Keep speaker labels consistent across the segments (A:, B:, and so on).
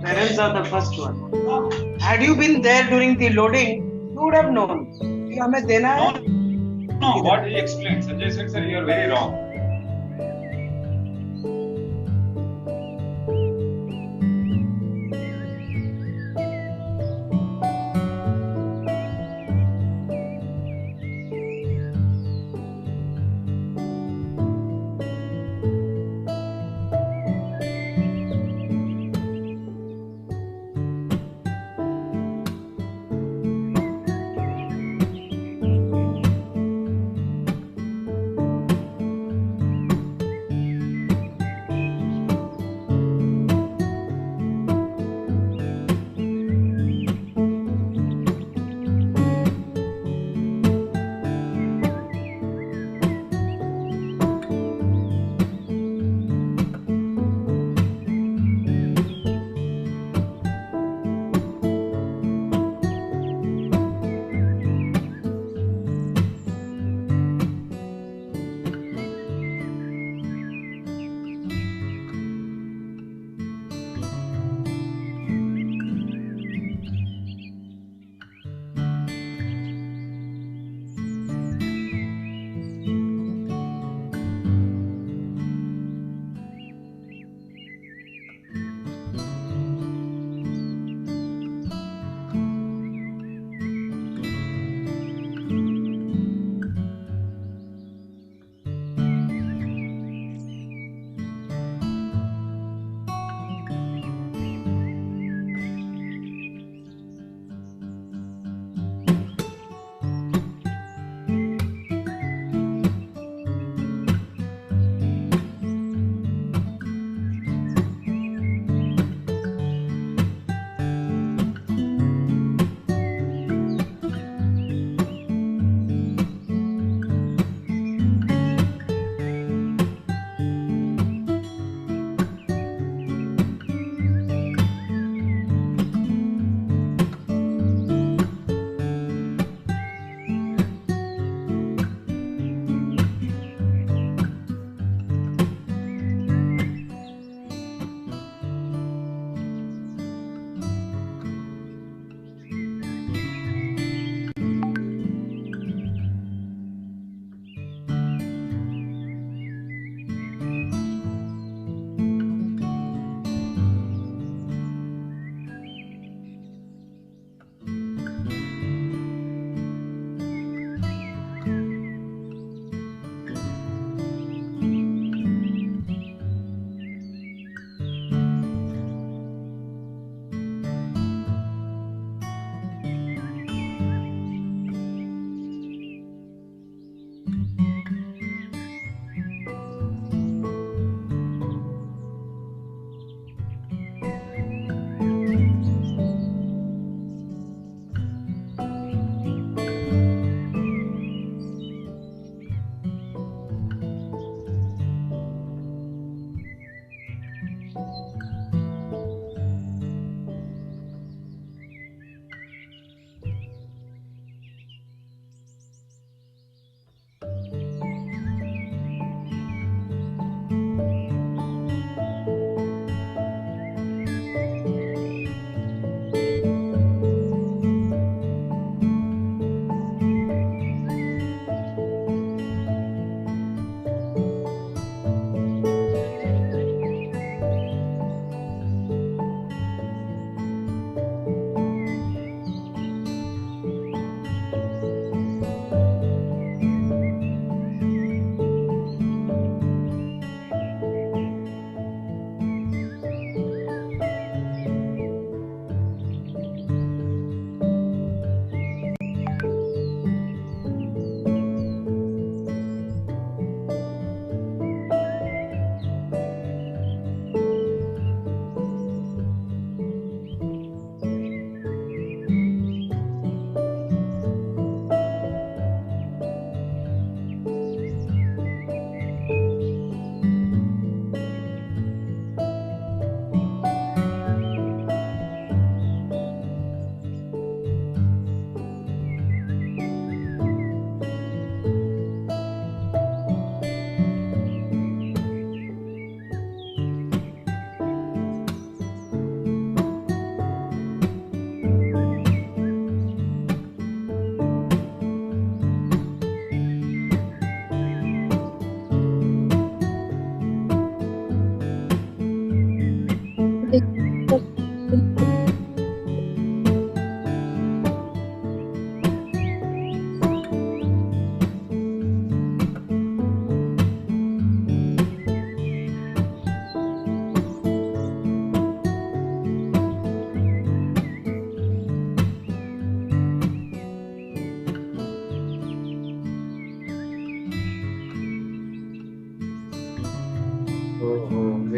A: Parents are the first one. Had you been there during the loading, you would have known. कि हमें देना है.
B: No, what he explained, Sanjay said, sir, you are very wrong.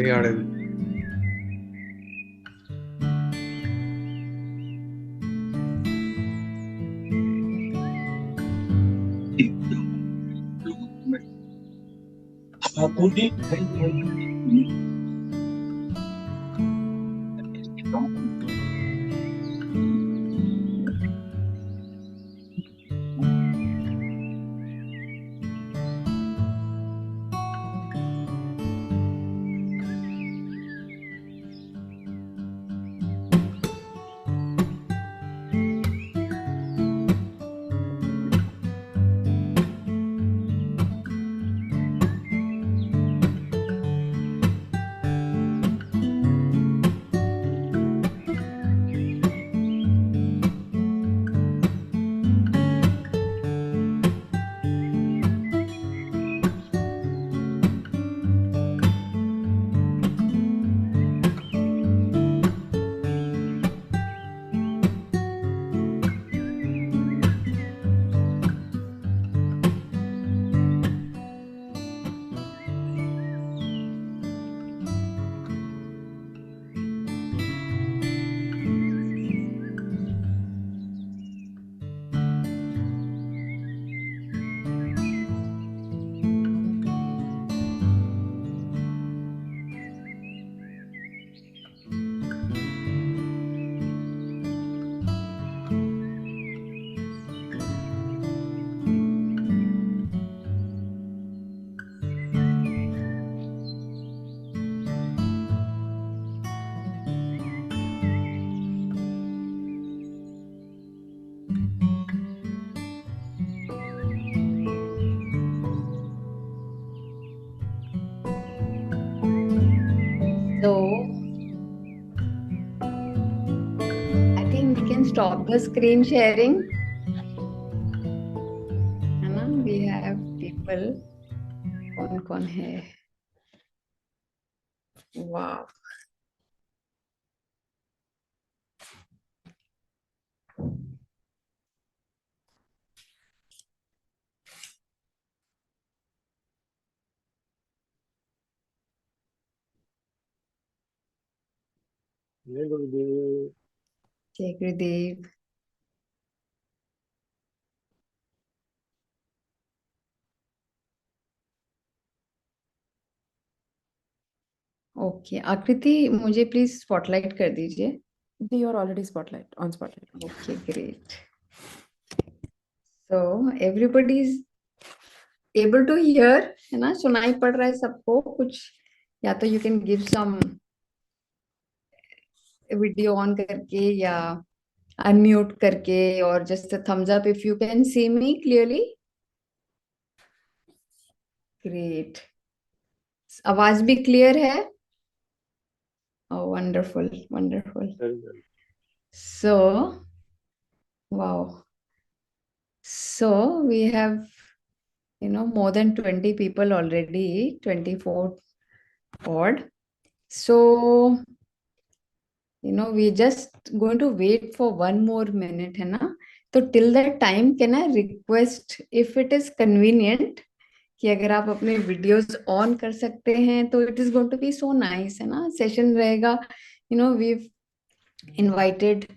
C: नहीं आ रहे।
D: So I think we can stop the screen sharing. है ना? We have people. कौन कौन है? Wow.
C: जय गुरुदेव।
D: जय गुरुदेव। ओके आकृति मुझे प्लीज स्पॉटलाइट कर दीजिए।
E: You are already on spotlight.
D: Okay, great. So everybody is able to hear, है ना? सुनाई पड़ रहा है सबको कुछ? या तो you can give some video on करके या unmute करके और just a thumbs up if you can see me clearly. Great. आवाज भी clear है? Oh, wonderful, wonderful. So, wow. So we have, more than 20 people already, 24 odd. So, we're just going to wait for 1 more minute, है ना? So till that time, can I request if it is convenient कि अगर आप अपने videos on कर सकते हैं तो it is going to be so nice, है ना? सेशन रहेगा, we've invited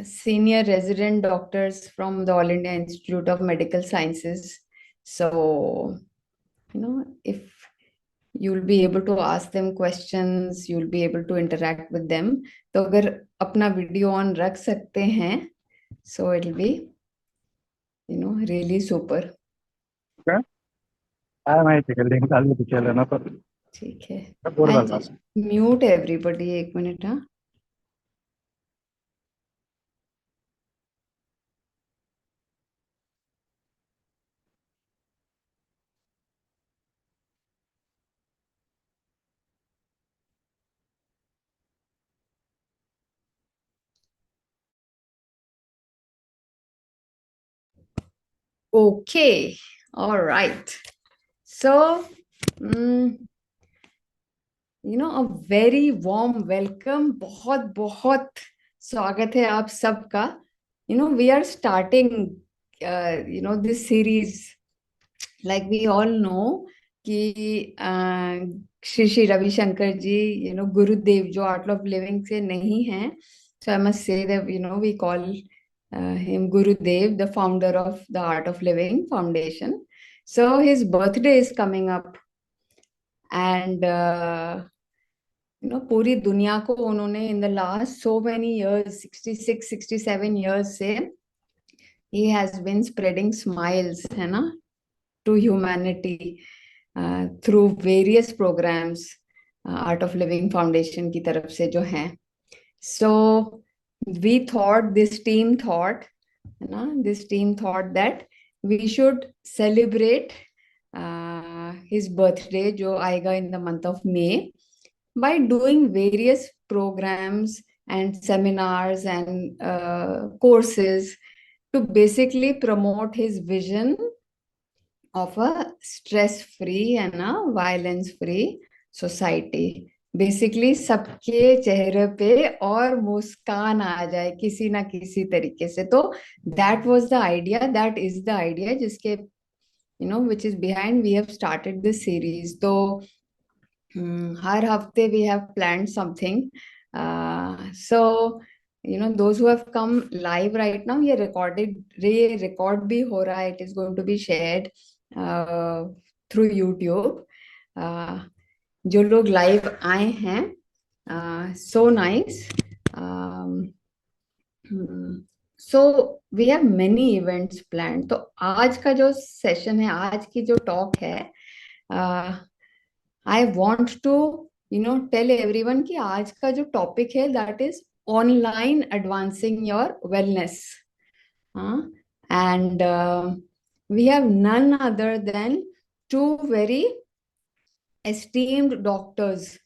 D: senior resident doctors from the All India Institute of Medical Sciences. So, if you'll be able to ask them questions, you'll be able to interact with them. तो अगर अपना video on रख सकते हैं, so it'll be, really super. ठीक है. I'll just mute everybody. एक minute हाँ. Okay, all right. So, a very warm welcome. बहुत बहुत स्वागत है आप सबका. We are starting, this series. Like we all know, कि श्री श्री रविशंकर जी, गुरुदेव जो आर्ट ऑफ लिविंग से नहीं हैं, so I must say that we call him Gurudev, the founder of the Art of Living Foundation. So his birthday is coming up, and पूरी दुनिया को उन्होंने in the last so many years, 66 67 years से he has been spreading smiles, है ना, to humanity through various programs, Art of Living Foundation की तरफ से जो हैं. So we thought, this team thought that we should celebrate his birthday जो आएगा in the month of May by doing various programs and seminars and courses to basically promote his vision of a stress-free and a violence-free society. Basically, सबके चेहरे पे और मुस्कान आ जाए किसी ना किसी तरीके से. तो that was the idea, that is the idea जिसके which is behind we have started this series. तो हर हफ्ते we have planned something. So those who have come live right now, ये record भी हो रहा है. It is going to be shared through YouTube. जो लोग live आए हैं, so nice. So we have many events planned. तो आज का जो session है, आज की जो talk है, I want to tell everyone कि आज का जो topic है, that is online advancing your wellness. And we have none other than two very esteemed doctors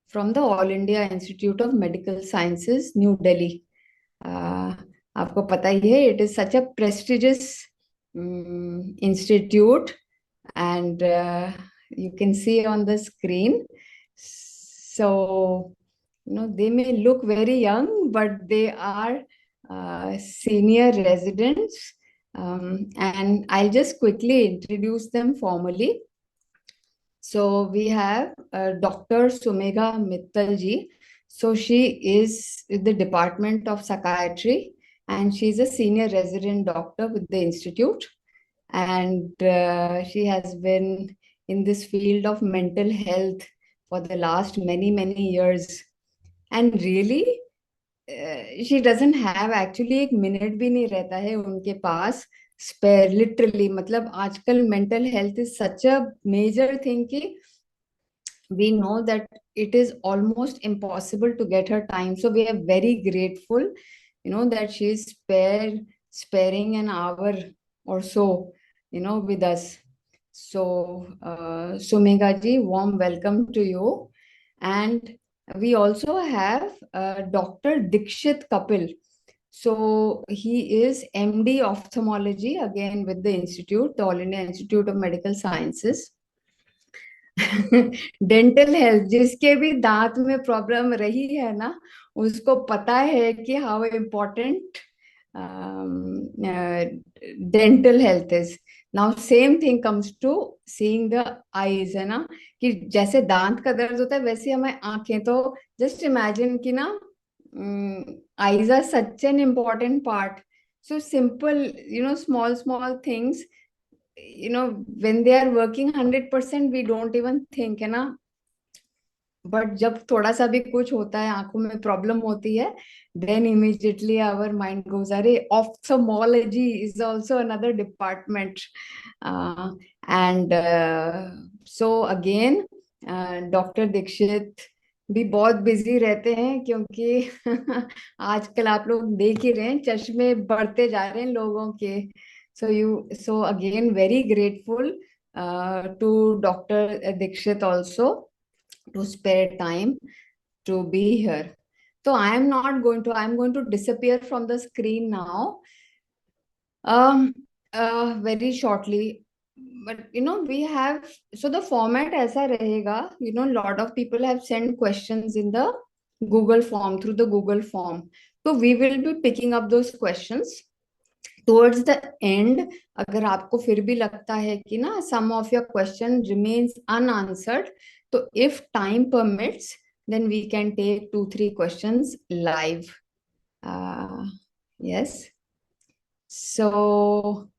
D: from the All India Institute of Medical Sciences, New Delhi. आपको पता ही है, it is such a prestigious institute, and you can see on the screen. So they may look very young, but they are senior residents, and I'll just quickly introduce them formally. So we have Dr. Sumegha Mittal ji. So she is in the Department of Psychiatry, and she's a senior resident doctor with the institute, and she has been in this field of mental health for the last many years. And really she doesn't have actually एक minute भी नहीं रहता है उनके पास spare, literally. मतलब आजकल mental health is such a major thing कि we know that it is almost impossible to get her time. So we are very grateful that she is sparing an hour or so with us. So Sumegha ji, warm welcome to you. And we also have Dr. Dikshit Kapil. So he is MD Ophthalmology, again with the institute, the All India Institute of Medical Sciences. Dental health, जिसके भी दांत में problem रही है ना, उसको पता है कि how important dental health is. Now same thing comes to seeing the eyes, है ना, कि जैसे दांत का दर्द होता है वैसे हमें आंखें. तो just imagine कि ना eyes are such an important part. So simple, small things, when they are working 100%, we don't even think, है ना. But जब थोड़ा सा भी कुछ होता है, आंखों में प्रॉब्लम होती है, then immediately our mind goes, अरे ophthalmology is also another department. And so again Dr. Dikshit भी बहुत बिजी रहते हैं, क्योंकि आजकल आप लोग देख ही रहे हैं चश्मे बढ़ते जा रहे हैं लोगों के. So again very grateful to Dr. Dikshit also to spare time to be here. So I'm going to disappear from the screen now very shortly. But we have, so the format ऐसा रहेगा, lot of people have sent questions in the Google form, through the Google form. So we will be picking up those questions. towards the end, अगर आपको फिर भी लगता है कि ना some of your question remains unanswered, तो if time permits, then we can take 2-3 questions live. Yes. So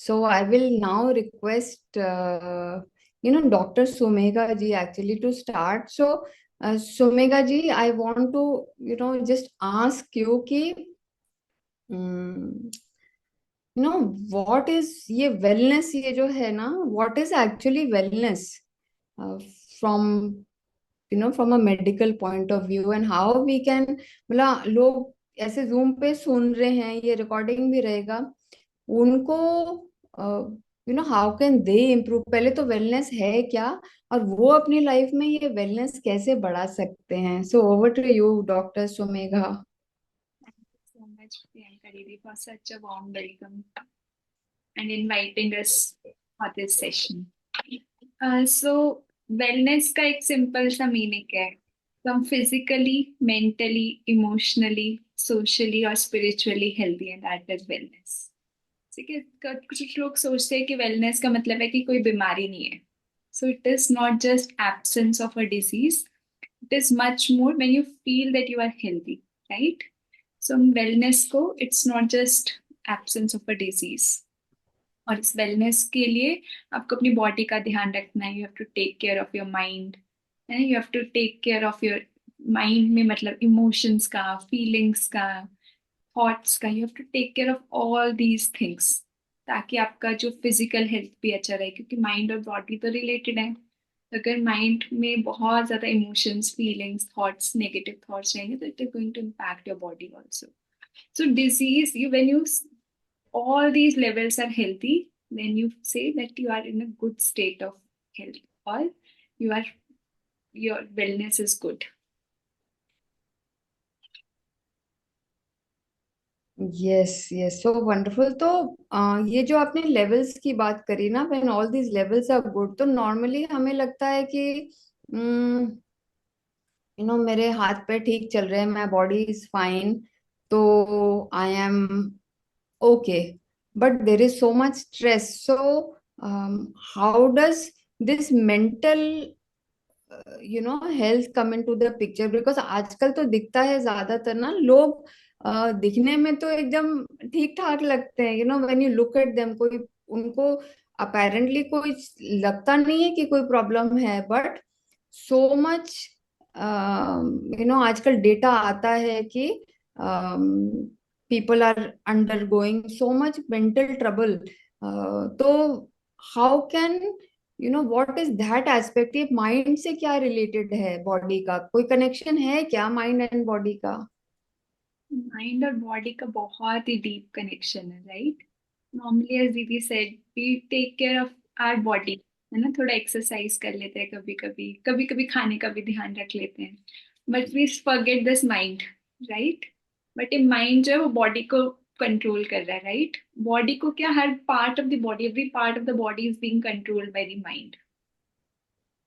D: I will now request Dr. Sumegha ji actually to start. So Sumegha ji, I want to just ask you कि what is ये wellness, ये जो है ना, what is actually wellness from from a medical point of view, and how we can, मतलब लोग ऐसे zoom पे सुन रहे हैं, ये रिकॉर्डिंग भी रहेगा, उनको हाउ कैन दे इम्प्रूव, पहले तो वेलनेस है क्या, और वो अपनी लाइफ में ये वेलनेस कैसे बढ़ा सकते हैं. So over to you doctor Sumegha.
F: So much, Priyanka Didi, for such a warm welcome and inviting us for this session. So wellness का एक simple सा meaning है. So हम physically, mentally, emotionally, socially और spiritually healthy, and that is wellness. ठीक है, कुछ लोग सोचते हैं कि wellness का मतलब है कि कोई बीमारी नहीं है. So it is not just absence of a disease. It is much more when you feel that you are healthy, right? So wellness को it's not just absence of a disease. और इस wellness के लिए आपको अपनी body का ध्यान रखना है. You have to take care of your mind, and you have to take care of your mind में मतलब emotions का, feelings का, thoughts का. You have to take care of all these things ताकि आपका जो physical health भी अच्छा रहे, क्योंकि mind और body तो related है. अगर माइंड में बहुत ज्यादा emotions, feelings, thoughts, negative thoughts रहेंगे तो it is going to impact your body also. So disease, you when you all these levels are healthy, then you say that you are in a good state of health, or your wellness is good.
D: Yes so wonderful. तो ये जो आपने levels की बात करी ना, when all these levels are good, तो normally हमें लगता है कि मेरे हाथ पे ठीक चल रहे हैं, माय बॉडी इज फाइन, तो I am okay. But there is so much stress. So how does this mental health come in to the picture? Because आजकल तो दिखता है ज्यादातर ना, लोग दिखने में तो एकदम ठीक ठाक लगते हैं, when you look at them, कोई उनको अपेरेंटली कोई लगता नहीं है कि कोई प्रॉब्लम है, बट सो मच आजकल डेटा आता है कि people are undergoing so much mental trouble. तो how can what is that aspect? ये माइंड से क्या रिलेटेड है? बॉडी का कोई कनेक्शन है क्या माइंड एंड बॉडी का?
F: माइंड और बॉडी का बहुत ही डीप कनेक्शन है, right? Normally as didi said, we take care of our body, है ना, थोड़ा एक्सरसाइज कर लेते हैं, कभी कभी, कभी कभी खाने का भी ध्यान रख लेते हैं, but we forget this mind, right? But ये माइंड जो है वो बॉडी को कंट्रोल कर रहा है, राइट? बॉडी को क्या, हर part of the body, every part of the body is being controlled by the mind.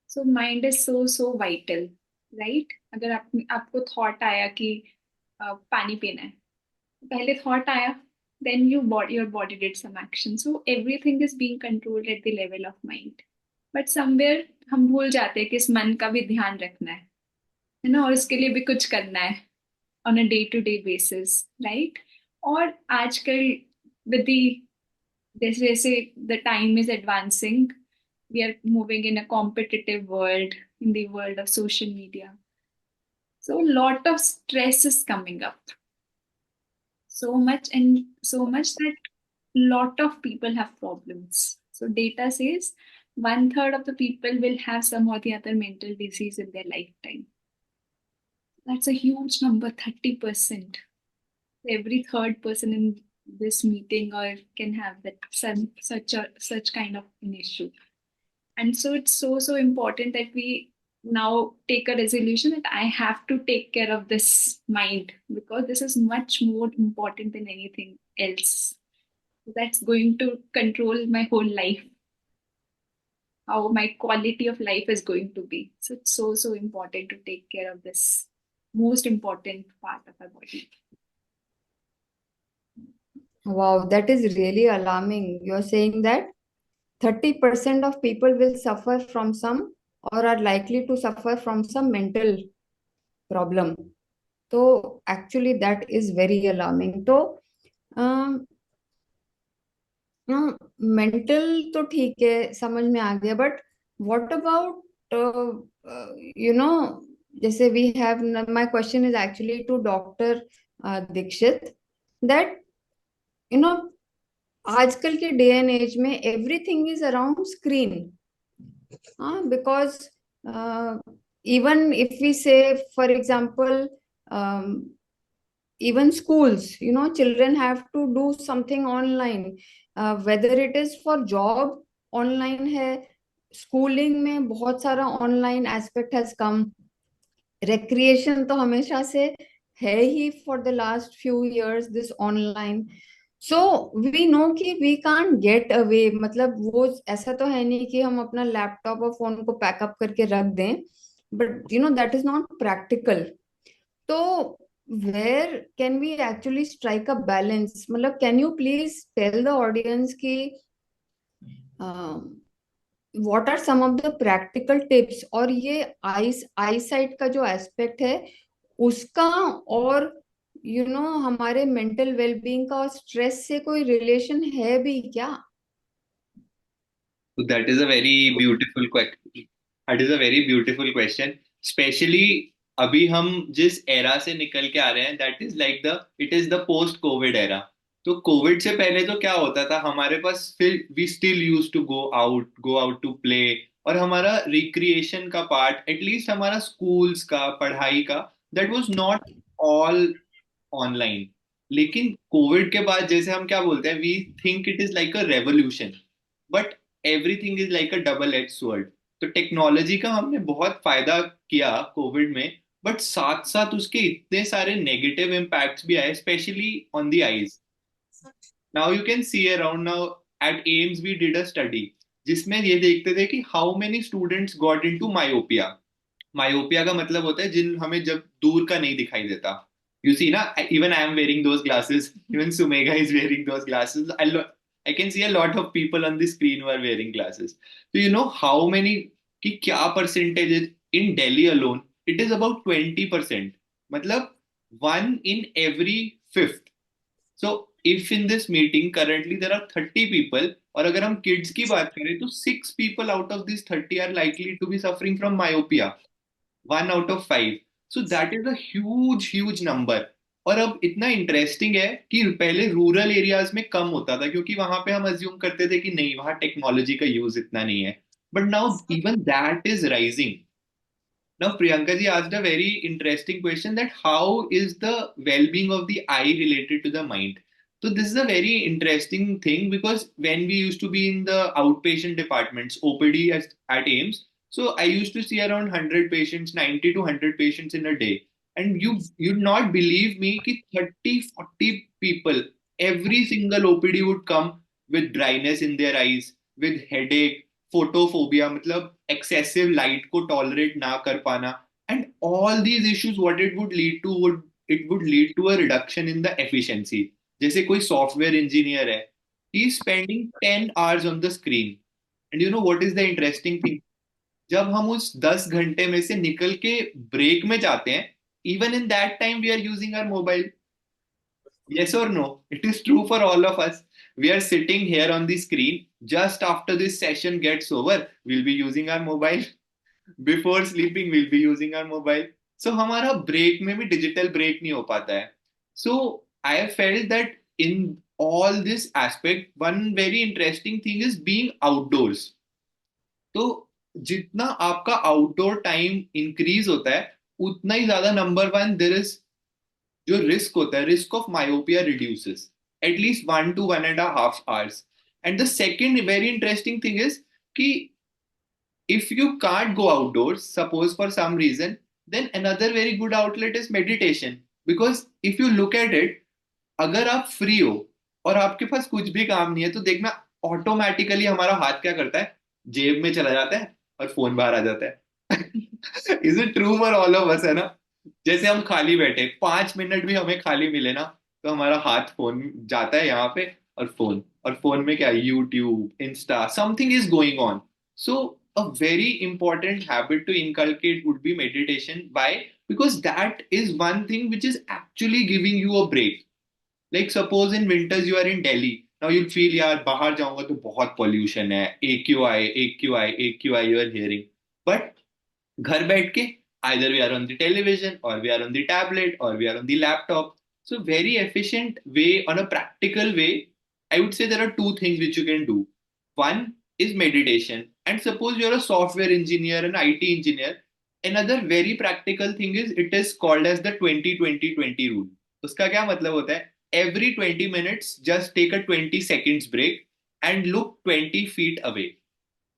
F: So mind is so vital, right? अगर आपको थॉट आया कि पानी पीना है, पहले थॉट आया, then your body did some action. So everything is being controlled at the level of mind. But somewhere हम भूल जाते हैं कि इस मन का भी ध्यान रखना है ना, और इसके लिए भी कुछ करना है on a day to day basis, right? और आजकल with the जैसे the time is advancing, we are moving in a competitive world, in the world of social media. So a lot of stress is coming up. So much that lot of people have problems. So data says 1/3 of the people will have some or the other mental disease in their lifetime. That's a huge number, 30%. Every third person in this meeting or can have that such kind of an issue. And so it's so important that we now take a resolution that I have to take care of this mind, because this is much more important than anything else. That's going to control my whole life, how my quality of life is going to be. So it's so important to take care of this most important part of our body.
D: Wow, that is really alarming. You're saying that 30% of people will suffer from some or are likely to suffer from some mental problem. So actually that is very alarming. तो mental तो ठीक है, समझ में आ गया, but what about you know जैसे we have, my question is actually to doctor Dikshit, that you know आजकल के डे एंड एज में everything is around screen, because even if we say, for example, even schools, children have to do something online, whether it is for job, online है, schooling में बहुत सारा online aspect has come, recreation तो हमेशा से है ही, for the last few years this online. So we know कि we can't get away, मतलब वो ऐसा तो है नहीं कि हम अपना लैपटॉप और फोन को पैकअप करके रख दें, but that is not practical. तो where can we actually strike a balance? मतलब can you please tell the audience कि what are some of the practical tips, और ये आई साइट का जो एस्पेक्ट है उसका, और हमारे मेंटल वेलबींग का और स्ट्रेस से कोई रिलेशन है भी क्या?
G: So that is a very beautiful question. That is a very beautiful question. Especially अभी हम जिस एरा से निकल के आ रहे हैं, that is like the it is the post covid era. तो कोविड से पहले तो क्या होता था, हमारे पास फिर we still use to go out to play, और हमारा रिक्रिएशन का पार्ट, एटलीस्ट हमारा स्कूल्स का पढ़ाई का, that was not all online. लेकिन कोविड के बाद जैसे हम क्या बोलते हैं, we think it is like a revolution, but everything is like a double edge sword. तो टेक्नोलॉजी का हमने बहुत फायदा किया कोविड में, बट साथ साथ उसके इतने सारे नेगेटिव इम्पैक्ट्स भी आए, especially on the eyes. Now you can see around now at AIIMS we did a study जिसमें ये देखते थे कि how many students got into myopia. Myopia का मतलब होता है जिन हमें जब दूर का नहीं दिखाई देता. यू सी ना, even I am wearing those glasses, even Sumegha is wearing those glasses. I can see a lot of people on the screen who are wearing glasses. So you know how many कि क्या percentage is in Delhi alone? It is about 20%. मतलब 1 in every 5th. So if in this meeting currently there are 30 people, और अगर हम kids की बात करें तो 6 people out of these 30 are likely to be suffering from myopia. 1 out of 5. So that is a huge number. और अब इतना इंटरेस्टिंग है कि पहले रूरल एरियाज में कम होता था, क्योंकि वहां पे हम अज्यूम करते थे कि नहीं, वहां टेक्नोलॉजी का यूज इतना नहीं है. But now even that is rising. Now, Priyanka ji asked a very interesting question, that how is the well-being of the eye related to the mind? So this is a very interesting thing, because when we used to be in the outpatient departments, OPD at AIIMS, so I used to see around 100 patients, 90 to 100 patients in a day. And you'd not believe me कि 30, 40 people, every single OPD would come with dryness in their eyes, with headache, photophobia, मतलब excessive light को tolerate ना कर पाना. And all these issues what it would lead to a reduction in the efficiency. जैसे कोई software engineer है, he is spending 10 hours on the screen. And you know what is the interesting thing, जब हम उस 10 घंटे में से निकल के ब्रेक में जाते हैं, even in that time we are using our mobile. Yes or no? It is true for all of us. We are sitting here on the screen. Just after this session gets over, we'll be using our mobile. Before sleeping, we'll be using our mobile. So हमारा break में भी digital break नहीं हो पाता है. So I have felt that in all this aspect, one very interesting thing is being outdoors. तो जितना आपका outdoor time increase होता है, उतना ही ज्यादा number one there is जो रिस्क होता है, risk of myopia reduces at least 1 to 1.5 hours. And the second very interesting thing is कि if you can't go outdoors, suppose for some reason, then another very good outlet is meditation. Because if you look at it, अगर आप free हो और आपके पास कुछ भी काम नहीं है, तो देखना ऑटोमेटिकली हमारा हाथ क्या करता है, जेब में चला जाता है और फोन बाहर आ जाता है. Is it true for all of अस, है ना? जैसे हम खाली बैठे 5 मिनट भी हमें खाली मिले ना, तो तो हमारा हाथ फोन जाता है यहाँ पे, और फोन में क्या, YouTube, Insta, something is going on. So a very important habit to inculcate would be meditation. Why? Because that is one thing which is actually giving you a break. Like suppose in winters you are in Delhi. Now you'll feel यार बाहर जाऊंगा तो बहुत pollution है, AQI, AQI, AQI you are hearing. But घर बैठ के either we are on the television or we are on the tablet or we are on the laptop. So very efficient way, on a practical way, I would say there are two things which you can do. One is meditation, and suppose you're a software engineer, an IT engineer, another very practical thing is, it is called as the 20-20-20 rule. उसका क्या मतलब होता है? Every 20 minutes just take a 20 seconds break and look 20 feet away.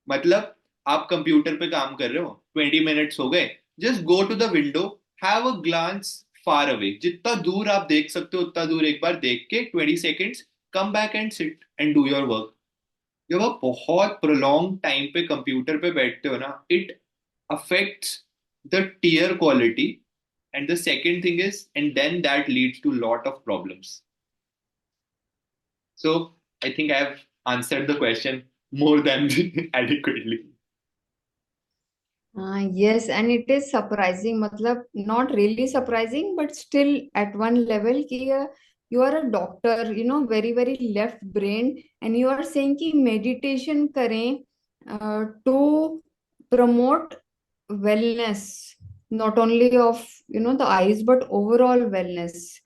G: मतलब आप computer पे काम कर रहे हो, 20 मिनट्स हो गए, just go to the window, have a glance far away, जितना दूर आप देख सकते हो उतना दूर एक बार देख के 20 seconds, come back and sit and do your work. जब आप बहुत प्रोलॉन्ग टाइम पे कंप्यूटर पे बैठते हो ना, it affects the tear quality, and the second thing is, and then that leads to lot of problems. So I think I have answered the question more than adequately.
D: Yes, and it is surprising, matlab not really surprising, but still at one level कि you are a doctor, very very left brain, and you are saying कि meditation करें to promote wellness, not only of the eyes but overall wellness.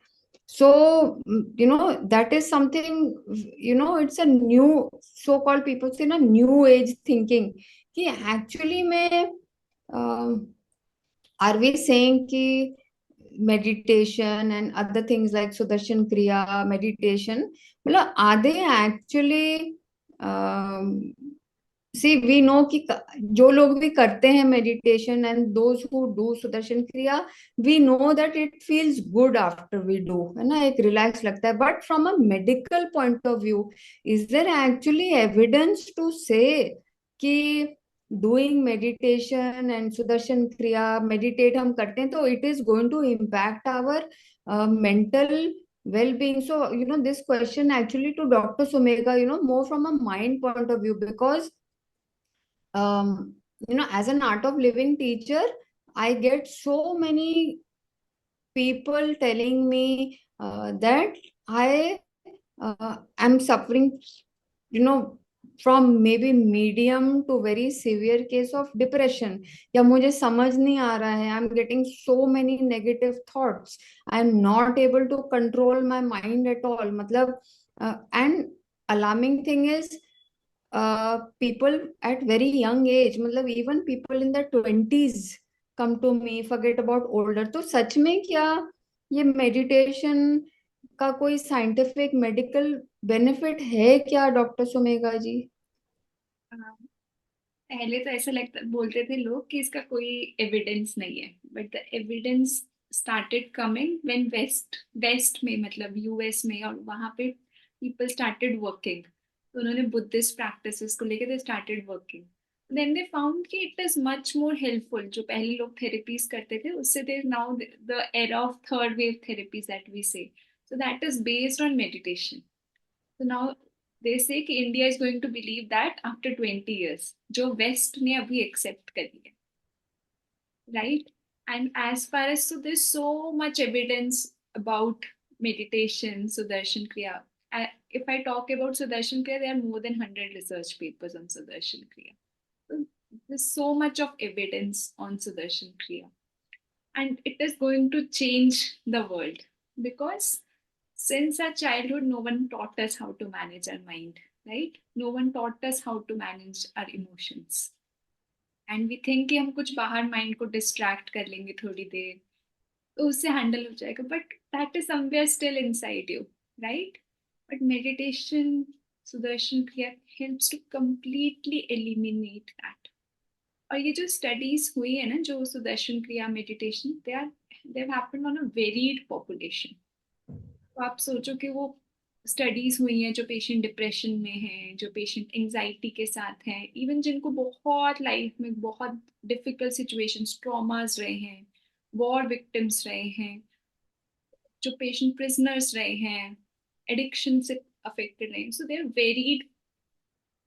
D: So that is something, it's a new, so-called people say na, new age thinking कि actually में are we saying कि meditation and other things like Sudarshan Kriya, meditation, मतलब are they actually see, we know कि जो लोग भी करते हैं meditation and those who do Sudarshan Kriya, we know that it feels good after we do, है ना, एक relax लगता है. But from a medical point of view, is there actually evidence to say कि doing meditation and Sudarshan Kriya, meditate हम करते हैं तो it is going to impact our mental well-being? So this question actually to Dr. Sumegha, more from a mind point of view, because as an art of living teacher, I get so many people telling me that I am suffering, from maybe medium to very severe case of depression. या मुझे समझ नहीं आ रहा है, I'm getting so many negative thoughts, I'm not able to control my mind at all. मतलब and alarming thing is, people at very young age, मतलब even people in their 20s come to me, forget about older. तो सच में क्या ये meditation का कोई scientific medical benefit है क्या, डॉक्टर सुमेघा जी?
F: पहले तो ऐसा लगता बोलते थे लोग कि इसका कोई एविडेंस नहीं है, but the evidence started coming when west में, मतलब यूएस में, और वहां पे पीपल स्टार्टेड वर्किंग. तो उन्होंने बुद्धिस्ट प्रैक्टिसेस को लेकर they started working. Then they found कि it is much more helpful. जो पहले लोग थेरेपीज करते थे उससे they now the era of third wave therapies that we say, so that is based on meditation. So now they say कि India is going to believe that after 20 years, जो West ने अभी accept कर लिया, right? And as far as, so there's so much evidence about meditation, Sudarshan Kriya. If I talk about Sudarshan Kriya, there are more than 100 research papers on Sudarshan Kriya. So there's so much of evidence on Sudarshan Kriya, and it is going to change the world, because since our childhood, no one taught us how to manage our mind, right? No one taught us how to manage our emotions. And we think कि हम कुछ बाहर mind को distract कर लेंगे थोड़ी देर तो उससे handle हो जाएगा, but that is somewhere still inside you, right? But meditation, Sudarshan Kriya helps to completely eliminate that. और ये जो studies हुई है ना, जो Sudarshan Kriya meditation, they've happened on a varied population. तो आप सोचो कि वो स्टडीज हुई हैं जो पेशेंट डिप्रेशन में हैं, जो पेशेंट एंजाइटी के साथ हैं, इवन जिनको बहुत लाइफ में बहुत डिफिकल्ट सिचुएशंस, ट्रॉमास रहे हैं, वॉर विक्टिम्स रहे हैं, जो पेशेंट प्रिजनर्स रहे हैं, एडिक्शन से अफेक्टेड रहे हैं, so they are varied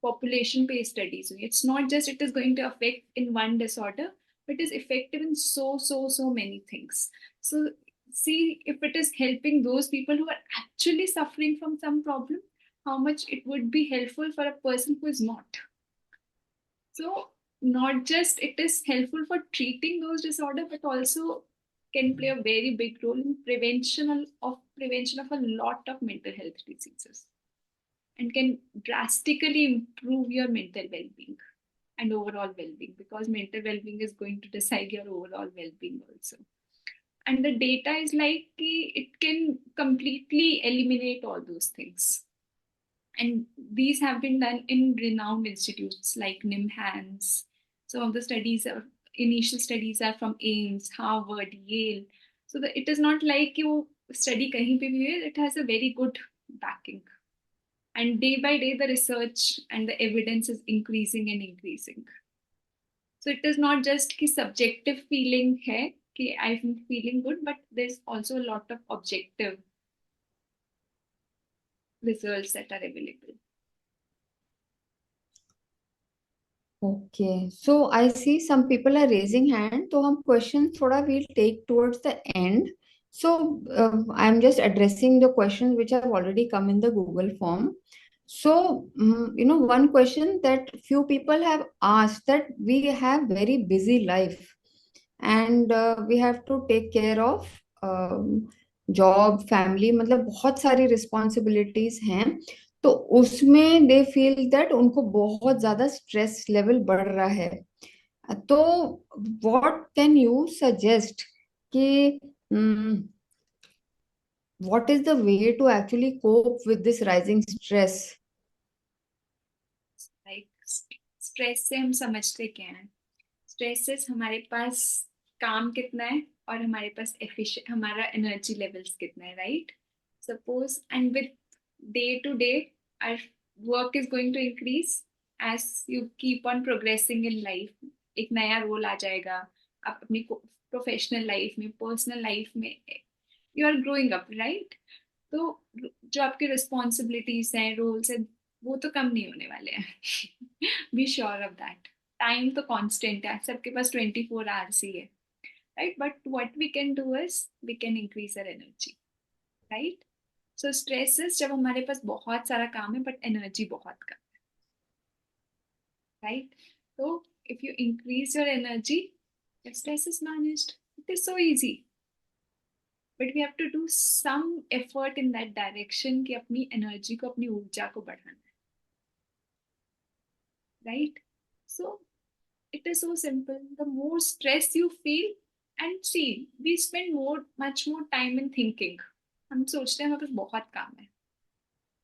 F: population based studies. It's not just it is going to affect in one disorder, but it is effective in so many things. So see if it is helping those people who are actually suffering from some problem, how much it would be helpful for a person who is not. So not just it is helpful for treating those disorder, but also can play a very big role in prevention of a lot of mental health diseases, and can drastically improve your mental well-being and overall well-being, because mental well-being is going to decide your overall well-being also. And the data is like it can completely eliminate all those things. And these have been done in renowned institutes like NIMHANS. Some of the initial studies are from AIIMS, Harvard, Yale. So it is not like you study kahin pe bhi, it has a very good backing. And day by day, the research and the evidence is increasing and increasing. So it is not just कि subjective feeling है कि I'm feeling good, but there's also a lot of objective results that are available.
D: Okay, so I see some people are raising hand. तो हम question थोड़ा we'll take towards the end. So I'm just addressing the questions which have already come in the Google form. So one question that few people have asked, that we have very busy life and we have to take care of job family, मतलब बहुत सारी responsibilities हैं, तो उसमें they feel that उनको बहुत ज्यादा stress level बढ़ रहा है. तो व्हाट कैन यू सजेस्ट कि what is the way to actually cope with this rising stress?
F: Like stress से हम समझते क्या है? स्ट्रेस हमारे पास काम कितना है और हमारे पास हमारा एनर्जी लेवल्स कितना है, right? Suppose and with day to day our work is going to increase as you keep on progressing in life. एक नया रोल आ जाएगा आप अपनी प्रोफेशनल लाइफ में, पर्सनल लाइफ में, you are growing up, right? तो जो आपकी रिस्पॉन्सिबिलिटीज हैं, रोल्स हैं, वो तो कम नहीं होने वाले हैं. Be sure of that. Time तो कांस्टेंट है, सबके पास 24 आवर्स ही है, right? But what we can do is we can increase our energy, right? So stress जब हमारे पास बहुत सारा काम है बट एनर्जी बहुत कम है, राइट? तो if you increase your energy, your stress is managed. It is so easy. But we have to do some effort in that direction कि अपनी एनर्जी को, अपनी ऊर्जा को बढ़ाना है, right? So it is so simple. The more stress you feel, and see, we spend much more time in thinking. हम सोचते हैं हमारे पास बहुत काम है,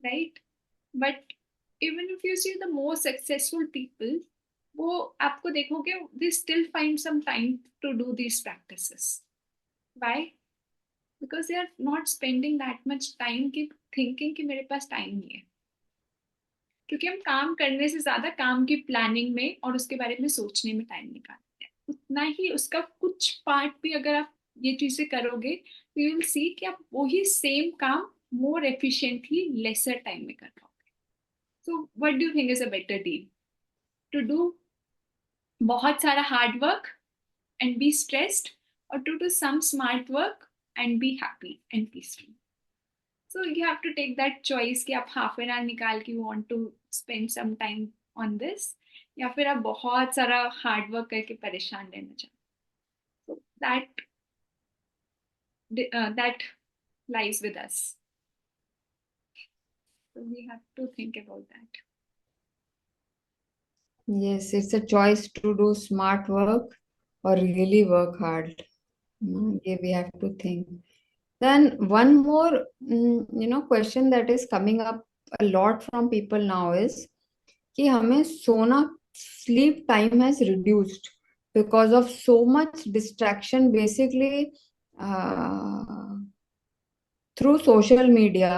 F: right? But even if you see the more successful people, वो आपको देखोगे they still find some time to do these practices. Why? Because they are not spending that much time की thinking कि मेरे पास टाइम नहीं है. क्योंकि हम काम करने से ज्यादा काम की प्लानिंग में और उसके बारे में सोचने में टाइम निकालते हैं. उतना ही उसका कुछ पार्ट भी अगर आप ये चीजें करोगे तो यू विल सी कि आप वही सेम काम मोर एफिशिएंटली लेसर टाइम में कर पाओगे. So what do you think is a better deal? To do बहुत सारा hard work and be stressed, और to do some smart work and be happy and peaceful? So you have to take that choice कि आप half an hour निकाल के you want to spend some time on this, या फिर आप बहुत सारा hard work करके परेशान रहना चाहते. So that lies with us. So we have to think about that.
D: Yes, it's a choice to do smart work or really work hard. Yeah, we have to think. Then one more, question that is coming up a lot from people now is कि हमें सोना, sleep time has reduced because of so much distraction, basically through social media.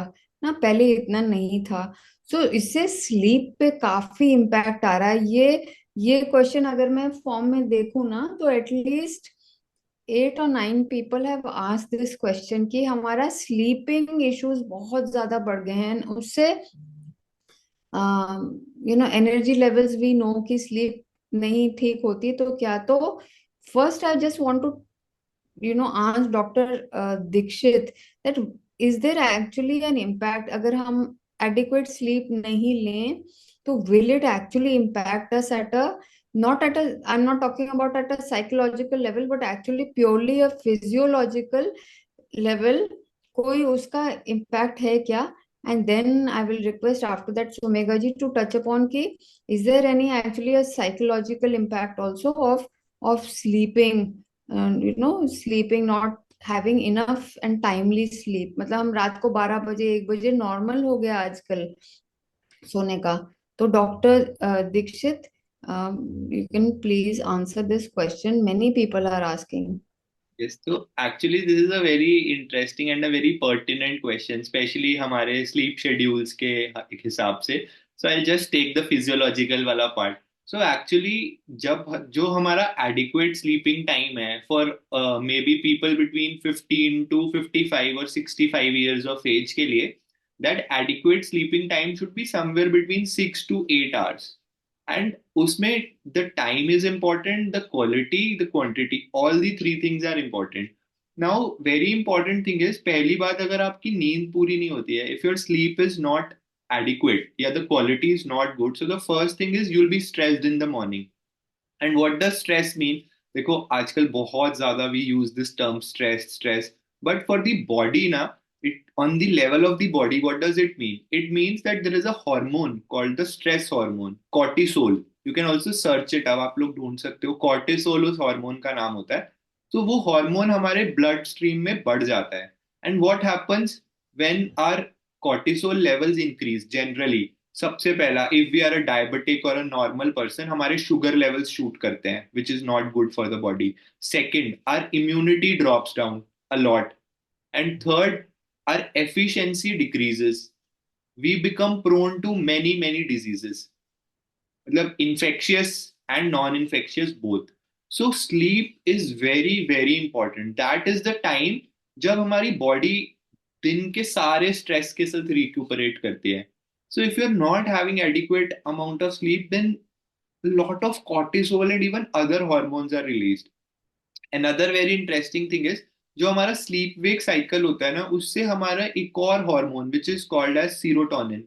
D: ना पहले इतना नहीं था. सो इससे sleep पे काफी इम्पैक्ट आ रहा है. ये क्वेश्चन अगर मैं फॉर्म में देखूं ना, तो at least 8 or 9 people have asked this question कि हमारा sleeping issues बहुत ज्यादा बढ़ गए हैं, उससे एनर्जी लेवल्स वी नो कि स्लीप नहीं ठीक होती, तो क्या? तो first I just want to ask Dr. Dikshit that is there actually an impact? अगर हम adequate sleep नहीं लें तो will it actually impact us at a not at a I'm not talking about at a psychological level but actually purely a physiological level, कोई उसका impact है क्या? And then I will request after that Sumegha ji to touch upon ki is there any actually a psychological impact also of sleeping, sleeping, not having enough and timely sleep. मतलब हम रात को 12 बजे 1 बजे normal हो गया आजकल सोने का. तो doctor Dikshit, you can please answer this question. Many people are asking.
G: Yes, so actually this is a very interesting and a very pertinent question, especially हमारे sleep schedules के हिसाब से. So I'll just take the physiological वाला part. So actually जब जो हमारा adequate sleeping time है for maybe people between 15 to 55 or 65 years of age के लिए, that adequate sleeping time should be somewhere between 6 to 8 hours. And उसमें the time is important, the quality, the quantity, all the three things are important. Now, very important thing is, पहली बात, अगर आपकी नींद पूरी नहीं होती है, if your sleep is not adequate, yeah, the quality is not good, so the first thing is you'll be stressed in the morning. And what does stress mean? देखो आजकल बहुत ज्यादा we use this term stress, but for the body ना, it on the level of the body, what does it mean? It means that there is a hormone called the stress hormone, cortisol. You can also search it अब आप लोग ढूंढ सकते हो, cortisol उस hormone का नाम होता है. तो वो hormone हमारे blood stream में बढ़ जाता है. And what happens when our cortisol levels increase generally? सबसे पहला, if we are a diabetic और अ नॉर्मल पर्सन, हमारे शुगर लेवल्स शूट करते हैं, which is not good for the body. Second, our immunity drops down a lot. And third, our efficiency decreases. We become prone to many many diseases, मतलब infectious and non-infectious both. So sleep is very very important. That is the time जब हमारी body दिन के सारे stress के साथ recuperate करती है. So if you're not having adequate amount of sleep, then a lot of cortisol and even other hormones are released. Another very interesting thing is, जो हमारा स्लीप वेक साइकिल होता है ना, उससे हमारा एक और hormone which is called as serotonin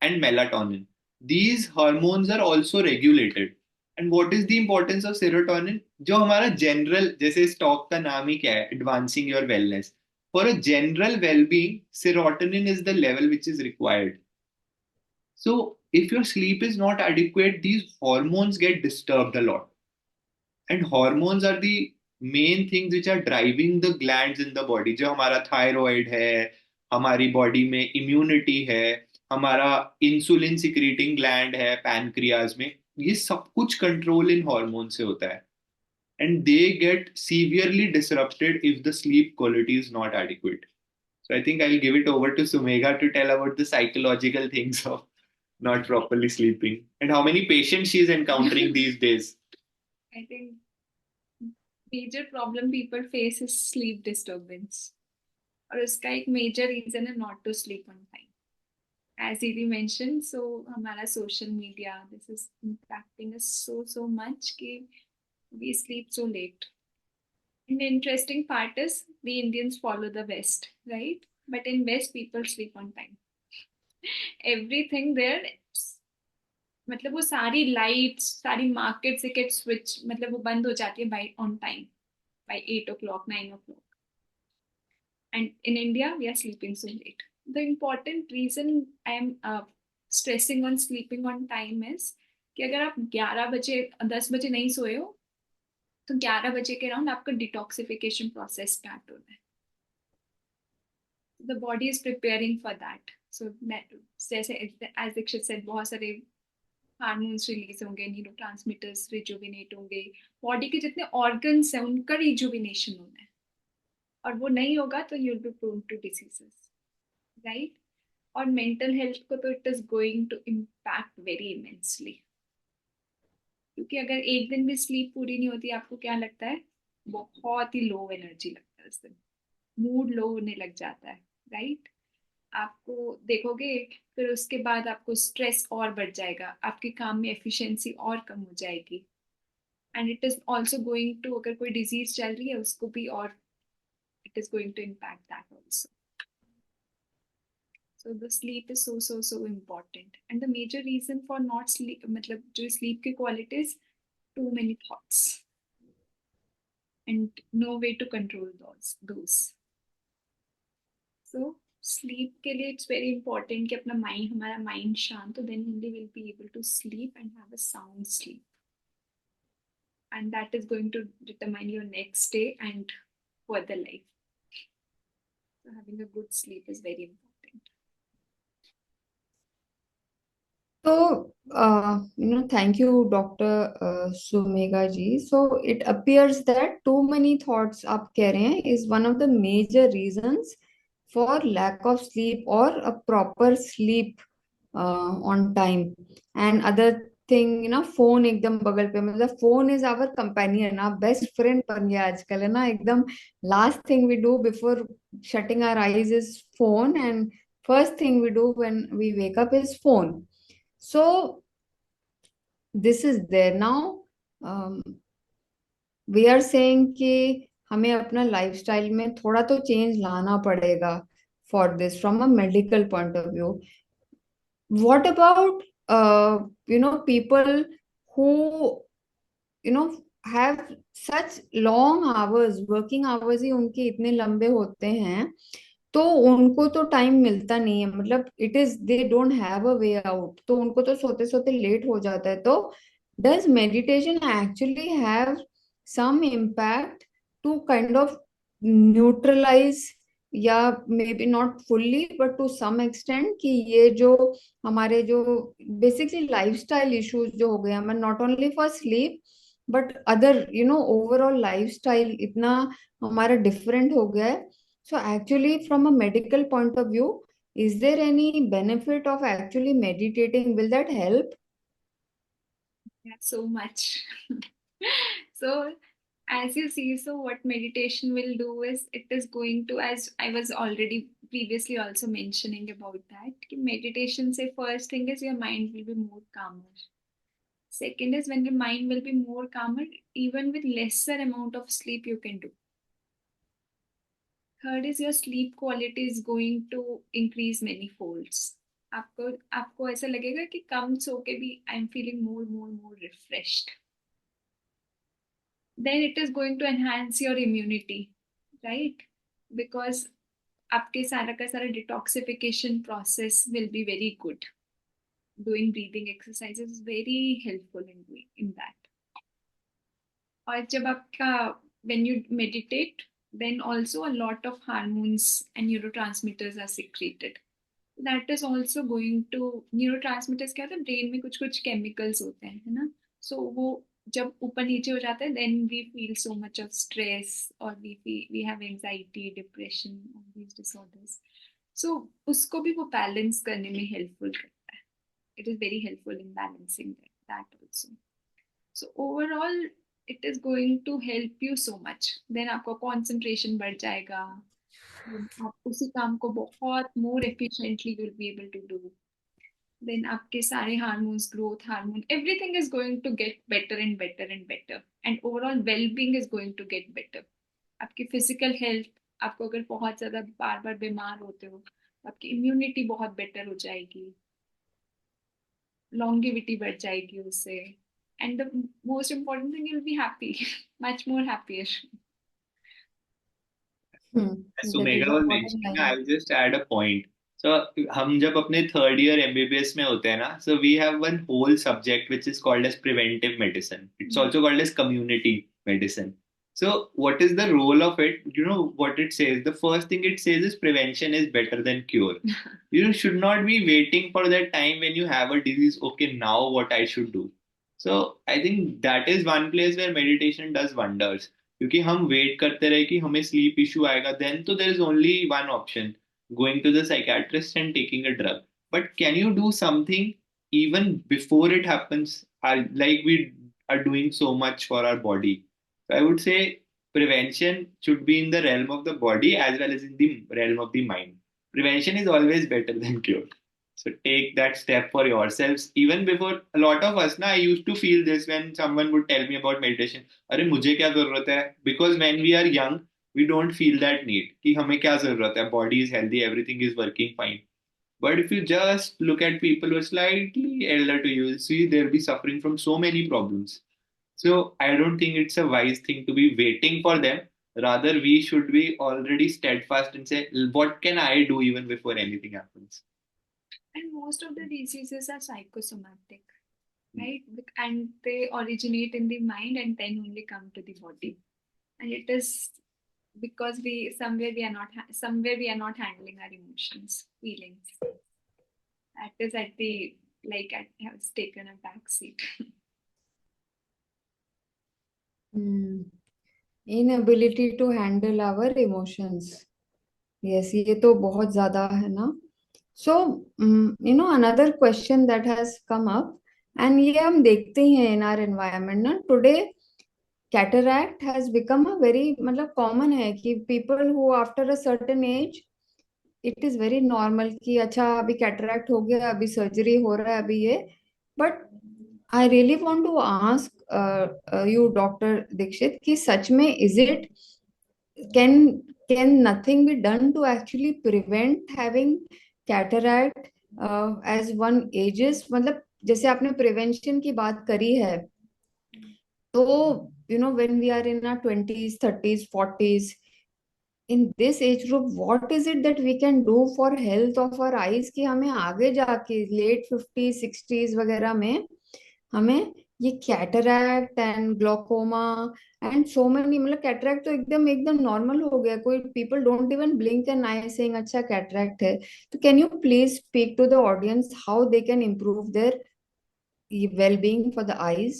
G: and melatonin, these hormones are also regulated. And what is the importance of serotonin? जो हमारा जनरल, जैसे इस टॉक का नाम ही क्या है, advancing your wellness, for a general wellbeing serotonin is the level which is required. So if your sleep is not adequate, these hormones get disturbed a lot. And hormones are the main things which are driving the glands in the body. जो हमारा thyroid है, हमारी body में immunity है, हमारा insulin secreting gland है pancreas में, ये सब कुछ कंट्रोल इन हार्मोन से होता है. And they get severely disrupted if the sleep quality is not adequate. So I think I'll give it over to Sumegha to tell about the psychological things of not properly sleeping and how many patients she's encountering these days.
F: I think major problem people face is sleep disturbance. और उसका एक major reason है not to sleep on time. As Didi mentioned, so हमारा social media, this is impacting us so much कि we sleep so late. And the interesting part is we Indians follow the West, right? But in West, people sleep on time. Everything there, मतलब वो सारी lights, सारी market से get switch, मतलब वो बंद हो जाती है by on time, by 8 o'clock, 9 o'clock. And in India, we are sleeping so late. The important reason I am stressing on sleeping on time is कि अगर आप 11 बजे 10 बजे नहीं सोए हो, तो 11 बजे के अराउंड आपका डिटॉक्सिफिकेशन प्रोसेस स्टार्ट होना है. The body is preparing for that. So जैसे as Dikshit said, बहुत सारे हार्मोन्स रिलीज होंगे, न्यूरोट्रांसमीटर्स रिजुविनेट होंगे, बॉडी के जितने ऑर्गन्स हैं उनका रिजुविनेशन होना है, और वो नहीं होगा तो you will be prone to diseases, right? और मेंटल हेल्थ को तो it is going to impact very immensely, क्योंकि अगर एक दिन भी स्लीप पूरी नहीं होती, आपको क्या लगता है बहुत ही लो एनर्जी लगता है उस दिन, मूड लो होने लग जाता है, राइट? आपको देखोगे फिर उसके बाद आपको स्ट्रेस और बढ़ जाएगा, आपके काम में एफिशिएंसी और कम हो जाएगी, and it is also going to, अगर कोई डिजीज चल रही है उसको भी, और it is going to impact that also. So the sleep is so important, and the major reason for not sleep, मतलब जो sleep की qualities, too many thoughts and no way to control those. So sleep के लिए it's very important कि अपना mind, हमारा mind शांत हो, then only we'll be able to sleep and have a sound sleep, and that is going to determine your next day and further life. So having a good sleep is very important.
D: So, thank you, Dr. Sumegha ji. So, it appears that too many thoughts आप कह रहे हैं is one of the major reasons for lack of sleep or a proper sleep on time. And other thing, phone एकदम बगल पे, मतलब phone is our companion, our best friend बन गया आजकल, है ना? एकदम last thing we do before shutting our eyes is phone, and first thing we do when we wake up is phone. So this is there now. We are saying कि हमें अपना lifestyle में थोड़ा तो चेंज लाना पड़ेगा for this from a medical point of view. What about people who have such long hours, working hours ही उनके इतने लंबे होते हैं, तो उनको तो टाइम मिलता नहीं है, मतलब it is they don't have a way out, तो उनको तो सोते सोते लेट हो जाता है. तो does meditation actually have some impact to kind of neutralize, या maybe not fully but to some extent, कि ये जो हमारे जो बेसिकली लाइफस्टाइल इश्यूज जो हो गए हमें, not only for sleep but other overall lifestyle इतना हमारा डिफरेंट हो गया है. So actually, from a medical point of view, is there any benefit of actually meditating? Will that help?
F: Yeah, so much. So as you see, so what meditation will do is it is going to, as I was already previously also mentioning about that, कि meditation say first thing is your mind will be more calmer. Second is when your mind will be more calmer, even with lesser amount of sleep you can do. Third is your sleep quality is going to increase many folds. आपको ऐसा लगेगा कि कम सो के भी I am feeling more refreshed. Then it is going to enhance your immunity, right? Because आपके सारा का सारा detoxification process will be very good. Doing breathing exercises is very helpful in that. और जब आपका when you meditate, then also a lot of hormones and neurotransmitters are secreted. That is also going to, neurotransmitters क्या होता है, brain में कुछ कुछ chemicals होते हैं, है ना? सो वो जब ऊपर नीचे हो जाता है, then we feel so much of stress, or we have anxiety, depression, all these disorders. So उसको भी वो बैलेंस करने में हेल्पफुल करता है. It is very helpful in balancing that also. So overall it is going to help you so much. Then आपका concentration बढ़ जाएगा, आप उसी काम को बहुत more efficiently will be able to do. Then आपके सारे hormones, growth hormone, everything is going to get better and better and better, and overall well-being is going to get better. आपकी physical health, आपको अगर बहुत ज्यादा बार बार बीमार होते हो, आपकी immunity बहुत better हो जाएगी, longevity बढ़ जाएगी उससे, and the most important thing, you'll be happy, much more happier.
G: As
D: That is
G: Sumegha
D: the
G: was
D: bottom
G: mentioning,
D: line.
G: I'll just add a point. So हम जब अपने third year MBBS में होते हैं ना, so we have one whole subject which is called as preventive medicine. It's also called as community medicine. So what is the role of it? You know what it says? The first thing it says is prevention is better than cure. You should not be waiting for that time when you have a disease. Okay, now what I should do? So I think that is one place where meditation does wonders. क्योंकि हम wait करते रहे कि हमें sleep issue आएगा, then तो there is only one option, going to the psychiatrist and taking a drug. But can you do something even before it happens, like we are doing so much for our body? So I would say prevention should be in the realm of the body as well as in the realm of the mind. Prevention is always better than cure. So take that step for yourselves. Even before a lot of us, na, I used to feel this when someone would tell me about meditation. अरे मुझे क्या जरूरत है? Because when we are young, we don't feel that need. कि हमें क्या जरूरत है? Body is healthy, everything is working fine. But if you just look at people who are slightly elder to you, you'll see they'll be suffering from so many problems. So I don't think it's a wise thing to be waiting for them. Rather, we should be already steadfast and say, what can I do even before anything happens?
F: And most of the diseases are psychosomatic, right? And they originate in the mind and then only come to the body. And it is because somewhere we are not handling our emotions, feelings. That is has taken a back seat.
D: Inability to handle our emotions. Yes, ये तो बहुत ज़्यादा है ना. So, another question that has come up, and ये हम देखते ही हैं in our environment ना. Today, cataract has become a very मतलब common है कि people who after a certain age, it is very normal कि अच्छा अभी cataract हो गया, अभी surgery हो रहा है, अभी ये. But I really want to ask you, Dr. Dikshit, कि सच में is it can nothing be done to actually prevent having cataract as one ages? मतलब जैसे आपने prevention की बात करी है, तो when we are in our 20s, 30s, 40s, in this age group, what is it that we can do for health of our eyes कि हमें आगे जाके late 50s, 60s वगैरह में हमें ये cataract and glaucoma and so many, मतलब cataract तो एकदम एकदम नॉर्मल हो गया, कोई people don't even blink an eye saying अच्छा कैटरैक्ट है. तो can you please speak to the audience how they can improve their well-being for the eyes?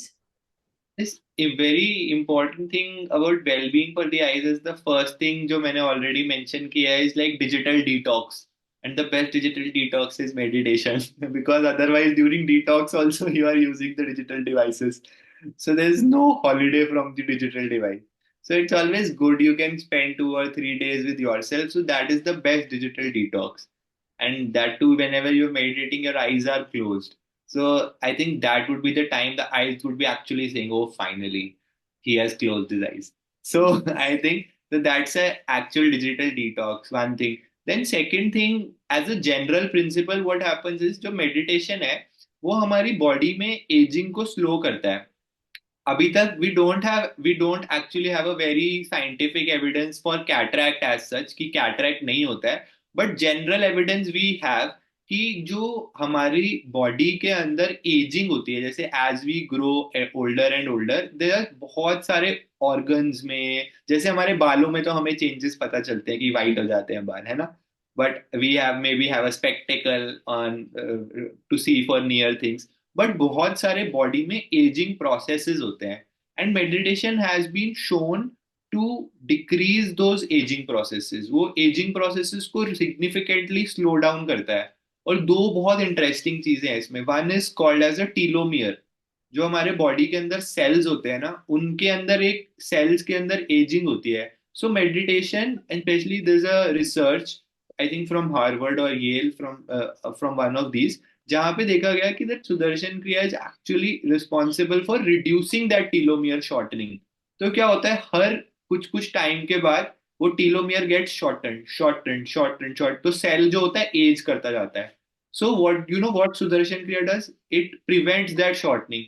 G: This a very important thing about well-being for the eyes is the first thing जो मैंने already mentioned किया है is like digital detox. And the best digital detox is meditation because otherwise during detox also you are using the digital devices. So there is no holiday from the digital device. So it's always good you can spend 2 or 3 days with yourself. So that is the best digital detox. And that too whenever you're meditating your eyes are closed. So I think that would be the time the eyes would be actually saying, "Oh, finally, he has closed his eyes." So I think that's a actual digital detox. One thing. Then second thing, as a general principle, what happens is जो meditation है, वो हमारी body में aging को slow करता है. अभी तक we don't actually have a very scientific evidence for cataract as such कि cataract नहीं होता है. But general evidence we have कि जो हमारी बॉडी के अंदर एजिंग होती है, जैसे as we grow older and older, there are बहुत सारे ऑर्गन्स में, जैसे हमारे बालों में तो हमें चेंजेस पता चलते हैं कि वाइट हो जाते हैं बाल, है ना. But we have a spectacle on to see for near things. But बहुत सारे बॉडी में एजिंग प्रोसेसेस होते हैं and meditation has been shown to decrease those ageing processes. वो एजिंग प्रोसेसेस को सिग्निफिकेंटली स्लो डाउन करता है. और दो बहुत इंटरेस्टिंग चीजें हैं इसमें. One is called as a telomere. जो हमारे बॉडी के अंदर सेल्स होते हैं ना, उनके अंदर एक सेल्स के अंदर एजिंग होती है. So meditation and specially there is a research I think from Harvard और Yale from one of these, जहां पे देखा गया कि that Sudarshan Kriya is actually responsible for reducing that telomere shortening. तो क्या होता है, हर कुछ कुछ टाइम के बाद वो टीलोमियर गेट शॉर्ट, तो सेल जो होता है एज करता जाता है. सो व्हाट सुदर्शन क्रिया does, it prevents that shortening.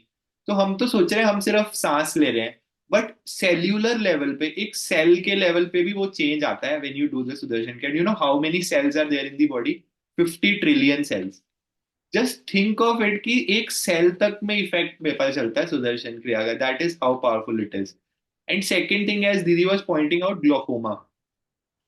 G: तो हम तो सोच रहे हैं हम सिर्फ सांस ले रहे हैं, बट सेल्यूलर लेवल पे, एक सेल के लेवल पे भी वो चेंज आता है when you do the Sudarshan Kriya. You know how many cells are there in the body? 50 trillion cells. Just think of it कि एक सेल तक में इफेक्ट पता चलता है सुदर्शन क्रिया का. That is how powerful it is. And second thing, as Didi was pointing out, glaucoma.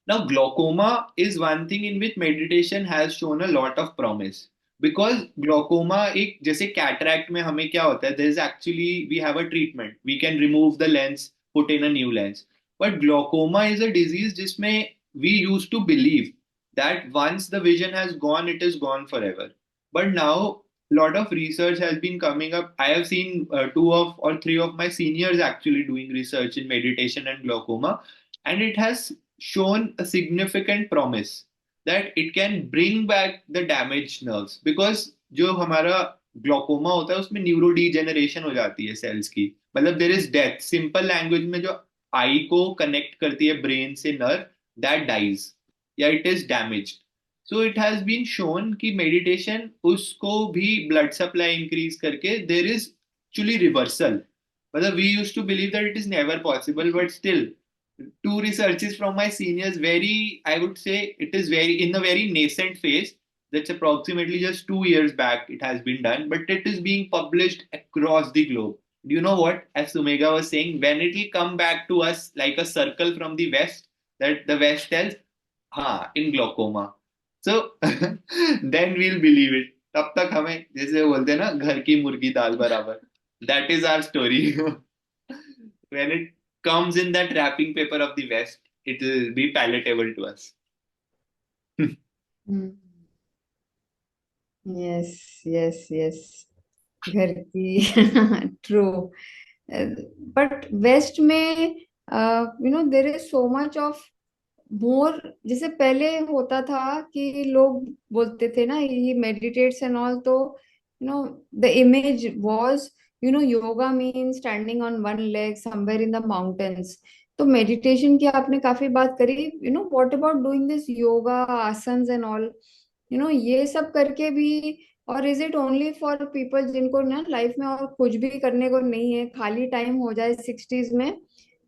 G: Now, glaucoma is one thing in which meditation has shown a lot of promise. Because glaucoma, एक जैसे cataract में हमें क्या होता है, there is actually we have a treatment. We can remove the lens, put in a new lens. But glaucoma is a disease जिसमें we used to believe that once the vision has gone, it is gone forever. But now lot of research has been coming up. I have seen two of or three of my seniors actually doing research in meditation and glaucoma, and it has shown a significant promise that it can bring back the damaged nerves, because जो हमारा glaucoma होता है उसमें neuro degeneration हो जाती है cells की, मतलब there is death, simple language में जो आई को कनेक्ट करती है ब्रेन से नर्व, दैट डाइज या it is damaged. So it has been shown कि मेडिटेशन उसको भी ब्लड सप्लाई इंक्रीज करके देयर इज एक्चुअली रिवर्सल. मतलब we used to believe that it is never possible, but still two researches from my seniors, very, I would say it is very in a very nascent phase. That's approximately just 2 years back it has been done, but it is being published across the globe. Do you know what, as Sumegha was saying, when it will come back to us like a circle from the west, that the west tells ha in glaucoma, so then we'll believe it. तब तक हमें जैसे बोलते हैं ना घर की मुर्गी दाल बराबर, that is our story. When it comes in that wrapping paper of the West, it will be palatable to us.
D: Hmm. Yes, yes, yes. घर की true. But West में there is so much of more. जैसे पहले होता था कि लोग बोलते थे ना he meditates and all, तो the image was yoga means standing on one leg somewhere in the mountains. तो मेडिटेशन की आपने काफी बात करी. what about doing this yoga asanas and all, ये सब करके भी, और is it only for people जिनको ना लाइफ में और कुछ भी करने को नहीं है, खाली टाइम हो जाए 60s में,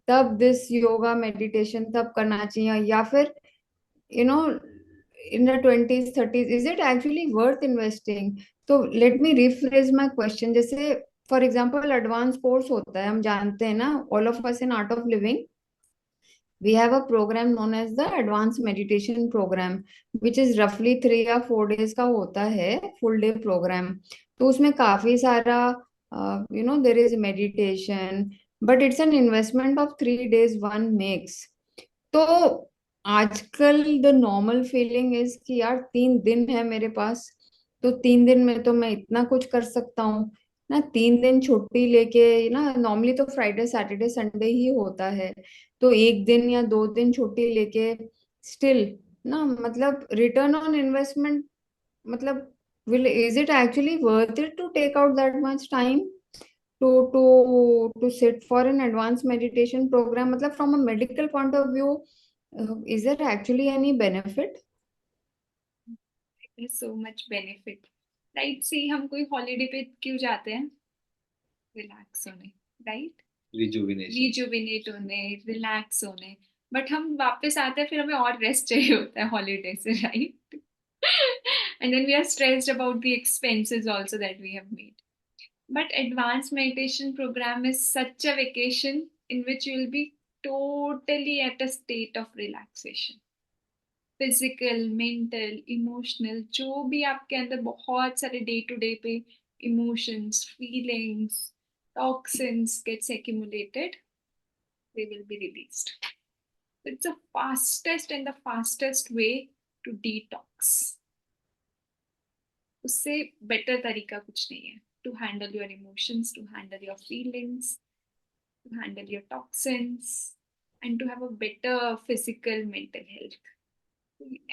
D: तब दिस योगा मेडिटेशन तब करना चाहिए, या फिर no in the 20s 30s is it actually worth investing? तो let me rephrase my question. जैसे फॉर एग्जांपल एडवांस कोर्स होता है, हम जानते हैं ना, all of us in Art of Living we have a program known as the advanced meditation program, which is roughly 3 या 4 days का होता है, full day program. तो उसमें काफी सारा there is meditation, but it's an investment of 3 days one makes. तो आजकल द नॉर्मल फीलिंग इज कि यार 3 दिन है मेरे पास, तो 3 दिन में तो मैं इतना कुछ कर सकता हूँ ना. 3 दिन छुट्टी लेके ना, नॉर्मली तो फ्राइडे सैटरडे संडे ही होता है, तो 1 दिन या 2 दिन छुट्टी लेके स्टिल ना, मतलब रिटर्न ऑन इन्वेस्टमेंट, मतलब will is it actually worth it to take out that much time to to to sit for an advanced meditation program? मतलब from a medical point of view, is there actually any benefit?
F: There's so much benefit. Right? See, हम कोई holiday पे क्यों जाते हैं? Relax होने, right? Rejuvenate होने, relax होने. बट हम वापस आते हैं, फिर हमें और रेस्ट चाहिए होता है हॉलीडे से, right? And then we are stressed about the expenses also that we have made. But advanced meditation program is such a vacation in which you will be totally at a state of relaxation. Physical, mental, emotional, जो भी आपके अंदर बहुत सारे day to day पे emotions, feelings, toxins gets accumulated, they will be released. It's the fastest way to detox. उससे better तरीका कुछ नहीं है to handle your emotions, to handle your feelings, to handle your toxins, and to have a better physical, mental health.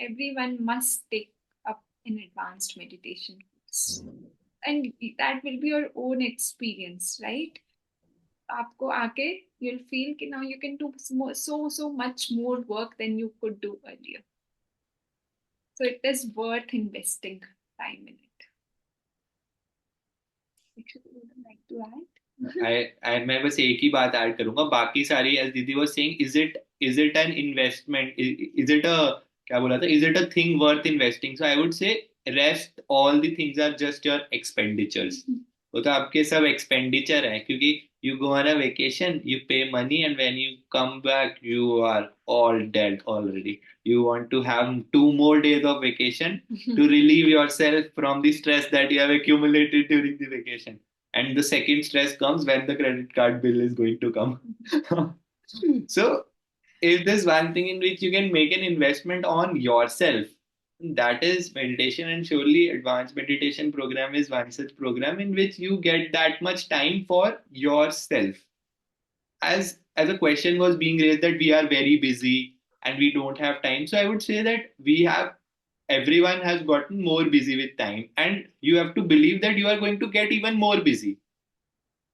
F: Everyone must take up an advanced meditation course, and that will be your own experience, right? आपको आके you'll feel कि now you can do so much more work than you could do earlier. So it is worth investing time in it. Dikshit, would you like to add?
G: मैं बस एक ही बात add करूंगा, बाकी सारी as दीदी was saying, is it an investment, is it a, क्या बोला था, is it a thing worth investing? So I would say rest all the things are just your expenditures. वो तो आपके सब expenditure है, क्योंकि you go on a vacation, you pay money, and when you come back you are all dead already. You want to have 2 more days of vacation to relieve yourself from the stress that you have accumulated during the vacation. And the second stress comes when the credit card bill is going to come. So if there's one thing in which you can make an investment on yourself, That is meditation, and surely advanced meditation program is one such program in which you get that much time for yourself. As a question was being raised that we are very busy and we don't have time, so I would say that everyone has gotten more busy with time, and you have to believe that you are going to get even more busy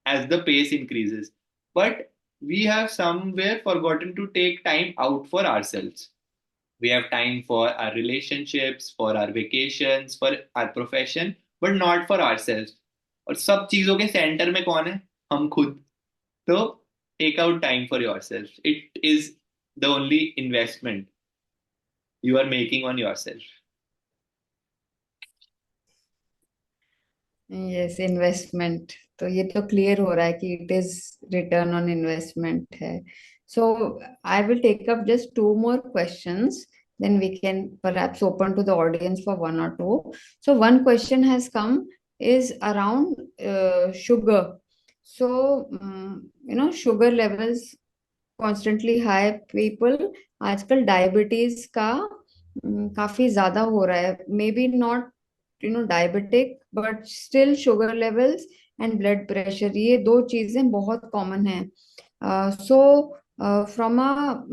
G: as the pace increases. But we have somewhere forgotten to take time out for ourselves. We have time for our relationships, for our vacations, for our profession, but not for ourselves. और सब चीजों के centre में कौन है? हम खुद. So take out time for yourself. It is the only investment you are making on yourself.
D: Yes investment, तो ये तो क्लियर हो रहा है कि it is return on investment है. So I will take up just two more questions, then we can perhaps open to the audience for one or two. So one question has come is around sugar. So sugar levels constantly high. People आजकल diabetes का काफी ज्यादा हो रहा है. May be not diabetic, but still sugar levels and blood pressure, ये दो चीजें बहुत कॉमन है. So from a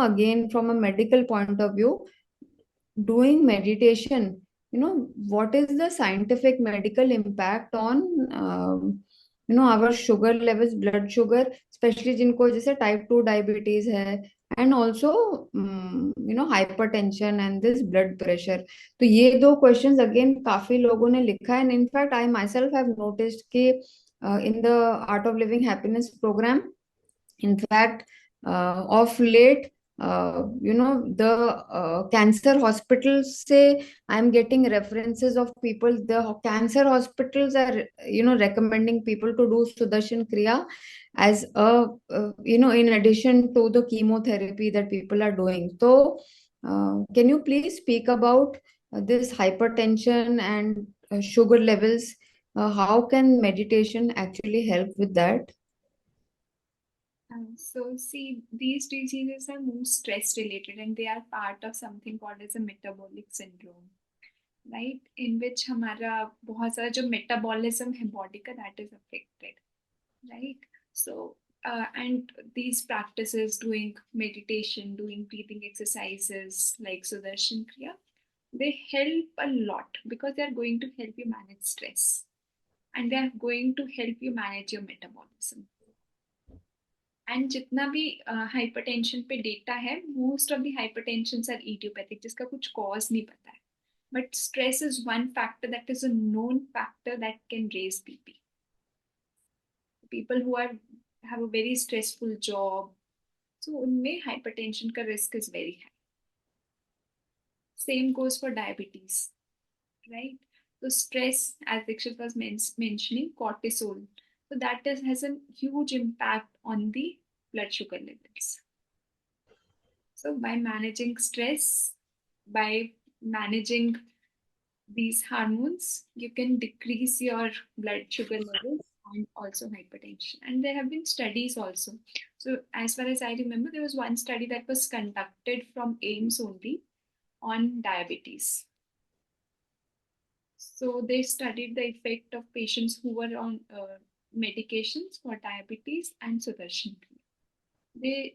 D: again from a medical point of view, doing meditation, what is the scientific medical impact on our sugar levels, blood sugar, especially जिनको जैसे type 2 diabetes है, and also hypertension and this blood pressure. तो ये दो questions again काफी लोगों ने लिखा है, and in fact I myself have noticed कि in the Art of Living Happiness program, in fact of late the cancer hospitals say I'm getting references of people, the cancer hospitals are recommending people to do Sudarshan Kriya as a in addition to the chemotherapy that people are doing. So can you please speak about this hypertension and sugar levels? How can meditation actually help with that?
F: So see, these diseases are more stress related and they are part of something called as a metabolic syndrome, right? In which हमारा बहुत सारा जो metabolism है body का, that is affected, right? So and these practices, doing meditation, doing breathing exercises like Sudarshan Kriya, they help a lot because they are going to help you manage stress and they are going to help you manage your metabolism. And जितना भी hypertension पे data है, most of the hypertension are idiopathic, जिसका कुछ cause नहीं पता है. But stress is one factor that is a known factor that can raise BP. People who are have a very stressful job, so उनमें hypertension का risk is very high. Same goes for diabetes, right? So stress, as Dikshit was mentioning, cortisol. So that has a huge impact on the blood sugar levels. So by managing stress, by managing these hormones, you can decrease your blood sugar levels and also hypertension. And there have been studies also. So as far as I remember, there was one study that was conducted from AIIMS only on diabetes. So they studied the effect of patients who were on medications for diabetes and Sudarshan Kriya. The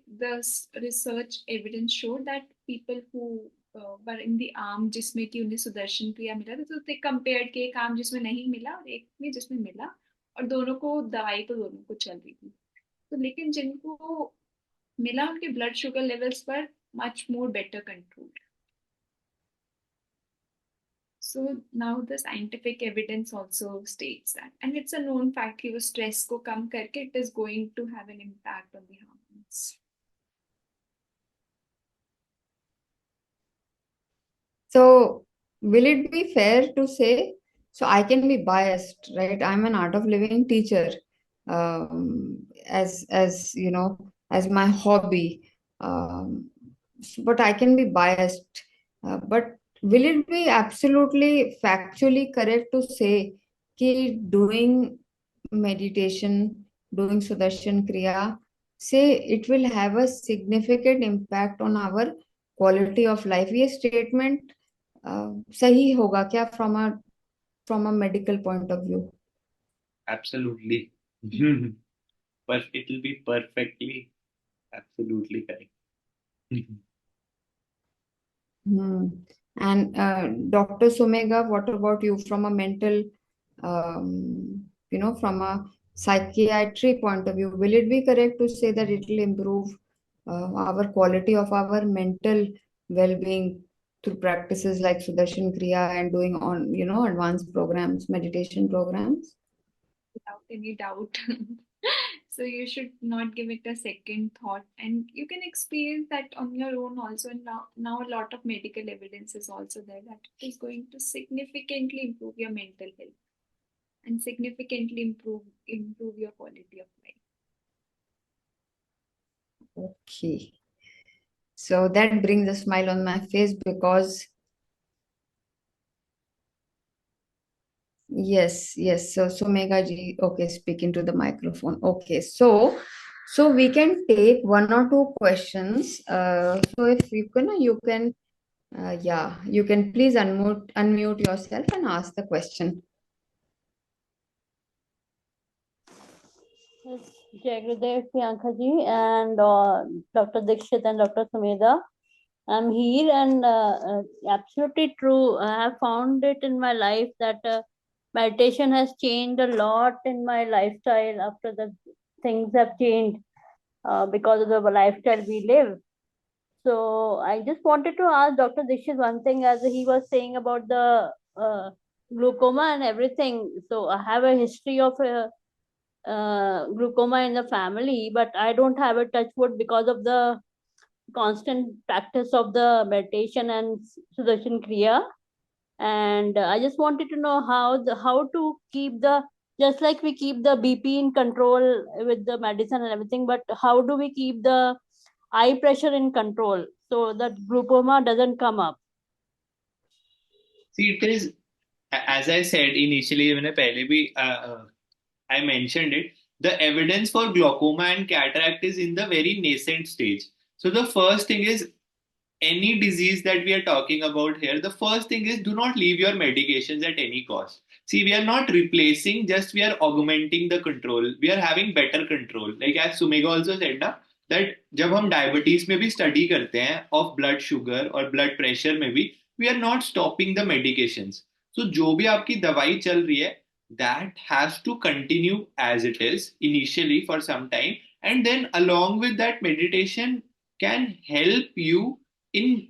F: research evidence showed that people who were in the arm जिसमें कि उन्हें Sudarshan Kriya मिला था, तो they compared कि एक arm जिसमें नहीं मिला और एक में जिसमें मिला, और दोनों को दवाई तो दोनों को चल रही थी. तो लेकिन जिनको मिला उनके ब्लड शुगर लेवल्स पर much more better controlled. So now the scientific evidence also states that, and it's a known fact कि वो stress को कम करके it is going to have an impact on the hormones.
D: So will it be fair to say, so I can be biased, right? I'm an Art of Living teacher, as as my hobby, but I can be biased, but will it be absolutely factually correct to say कि doing meditation, doing Sudarshan Kriya, say it will have a significant impact on our quality of life? ये statement सही होगा क्या from a medical point of view?
G: Absolutely. But it will be perfectly, absolutely correct.
D: Hmm. And Dr. Sumegha, what about you from a mental, from a psychiatry point of view? Will it be correct to say that it will improve our quality of our mental well-being through practices like Sudarshan Kriya and doing advanced programs, meditation programs?
F: Without any doubt. So you should not give it a second thought, and you can experience that on your own also. And now a lot of medical evidence is also there that it is going to significantly improve your mental health and significantly improve your quality of life.
D: Okay. So that brings a smile on my face because yes. So Sumegha ji, okay, speaking to the microphone. Okay, so we can take one or two questions. So if you can please unmute yourself and ask the question.
H: Yes, Jai Gurudev, Priyanka ji, and Dr. Dikshit and Dr. Sumedha. I'm here, and absolutely true. I have found it in my life that meditation has changed a lot in my lifestyle after the things have changed because of the lifestyle we live. So I just wanted to ask Dr. Dikshit one thing, as he was saying about the glaucoma and everything. So I have a history of glaucoma in the family, but I don't have a touch wood because of the constant practice of the meditation and Sudarshan Kriya. And I just wanted to know how to keep the, just like we keep the BP in control with the medicine and everything, but how do we keep the eye pressure in control so that glaucoma doesn't come up?
G: See, it is, as I said initially, when I mentioned it, the evidence for glaucoma and cataract is in the very nascent stage. So the first thing is, any disease that we are talking about here, the first thing is, do not leave your medications at any cost. See, we are not replacing, just we are augmenting the control. We are having better control. Like as Sumegha also said, na, that जब हम diabetes में भी study करते हैं of blood sugar और blood pressure में भी, we are not stopping the medications. So जो भी आपकी दवाई चल रही है, that has to continue as it is initially for some time, and then along with that, meditation can help you in,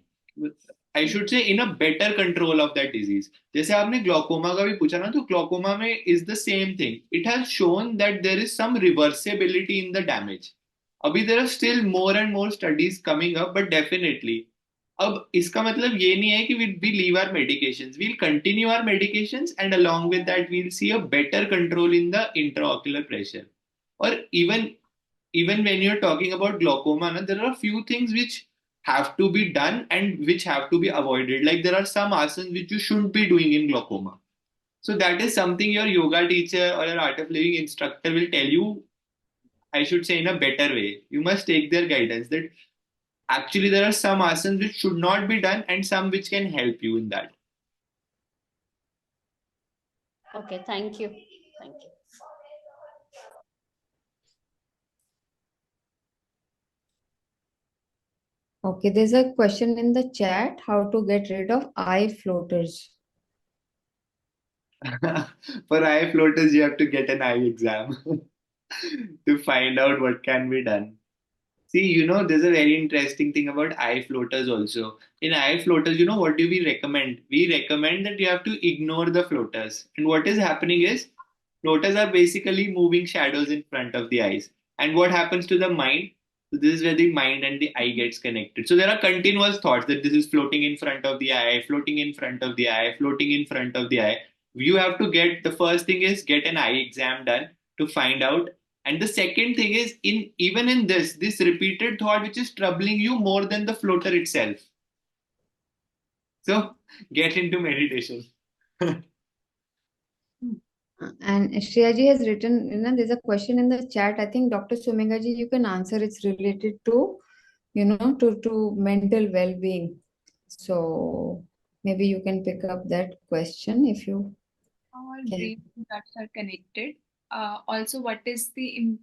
G: I should say, in a better control of that disease. जैसे आपने glaucoma का भी पूछा ना, तो glaucoma में is the same thing. It has shown that there is some reversibility in the damage. अभी there are still more and more studies coming up, but definitely. अब इसका मतलब ये नहीं है कि we leave our medications. We'll continue our medications, and along with that, we'll see a better control in the intraocular pressure. Or even when you're talking about glaucoma, na, there are a few things which have to be done and which have to be avoided. Like there are some asanas which you shouldn't be doing in glaucoma. So that is something your yoga teacher or your art of living instructor will tell you, I should say, in a better way. You must take their guidance that actually there are some asanas which should not be done and some which can help you in that.
H: Okay, thank you. Thank you.
D: Okay, there's a question in the chat, how to get rid of eye floaters.
G: For eye floaters, you have to get an eye exam to find out what can be done. See, there's a very interesting thing about eye floaters also. In eye floaters, what do we recommend? We recommend that you have to ignore the floaters. And what is happening is, floaters are basically moving shadows in front of the eyes. And what happens to the mind? So this is where the mind and the eye gets connected. So there are continuous thoughts that this is floating in front of the eye, floating in front of the eye, floating in front of the eye. You have to the first thing is get an eye exam done to find out. And the second thing is, even in this repeated thought which is troubling you more than the floater itself. So get into meditation.
D: And Shreya has written, there's a question in the chat. I think Dr. Sumegha ji, you can answer. It's related to, to mental well-being. So maybe you can pick up that question if you
F: All
D: can.
F: brain and guts are connected. Also, what is the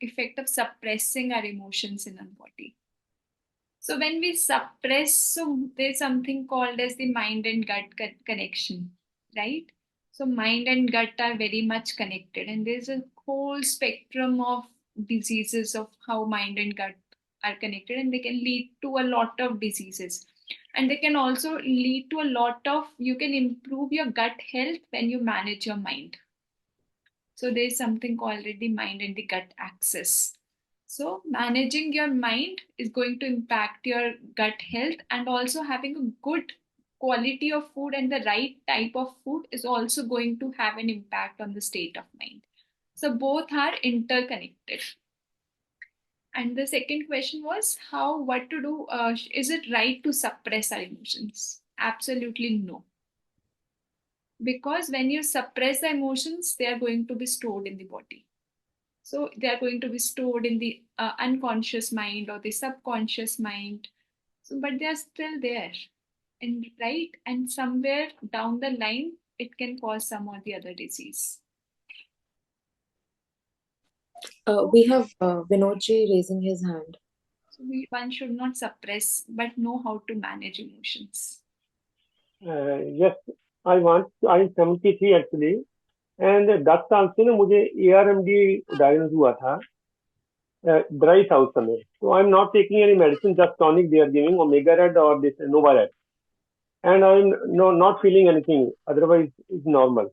F: effect of suppressing our emotions in our body? So when we suppress, so there's something called as the mind and gut connection, right? So mind and gut are very much connected, and there's a whole spectrum of diseases of how mind and gut are connected, and they can lead to a lot of diseases. And they can also lead to a lot of, you can improve your gut health when you manage your mind. So there's something called the mind and the gut axis. So managing your mind is going to impact your gut health, and also having a good quality of food and the right type of food is also going to have an impact on the state of mind. So both are interconnected. And the second question was what to do? Is it right to suppress our emotions? Absolutely no. Because when you suppress the emotions, they are going to be stored in the body. So they are going to be stored in the unconscious mind or the subconscious mind. So, but they are still there, and right, and somewhere down the line, it can cause some or the other disease.
E: We have Vinodji raising his hand.
F: So one should not suppress, but know how to manage emotions.
C: Yes, I'm 73 actually, and 10 साल से ना मुझे ARMD diagnose हुआ था dry था उस समय. So I'm not taking any medicine, just tonic they are giving, Omega Red or this Nova Red, and I'm not feeling anything. Otherwise, it's normal.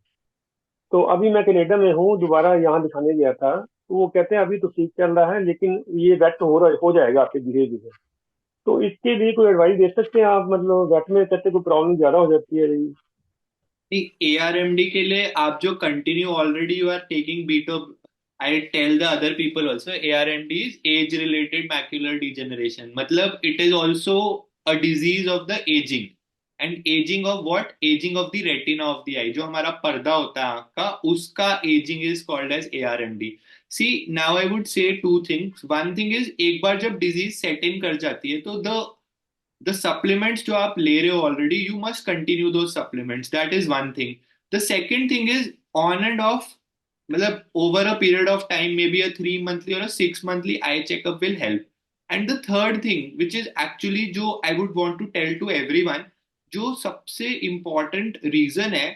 C: तो अभी मैं कनाडा में हूँ, दोबारा यहाँ दिखाने गया था, तो वो कहते हैं अभी तो ठीक चल रहा है, लेकिन ये वेट हो जाएगा आपके धीरे धीरे. तो इसके लिए कोई एडवाइस दे सकते हैं आप? मतलब वेट में कहते कोई प्रॉब्लम ज्यादा हो जाती है.
G: ARMD के लिए आप जो continue already you are taking बीटो, I tell the other people also, ARMD is age related macular degeneration. मतलब it is also a disease of the ageing. And ageing of what? Ageing of the retina of the eye, जो हमारा पर्दा होता है आंख का, उसका ageing is called as ARMD. See now I would say two things. One thing is, एक बार जब डिजीज सेट इन कर जाती है तो the supplements जो आप ले रहे हो already, you must continue those supplements. That is one thing. The second thing is on and off, मतलब over a period of time, maybe a 3 monthly or a 6 monthly eye checkup will help. And the third thing, which is actually जो I would want to tell to everyone, जो सबसे important reason है,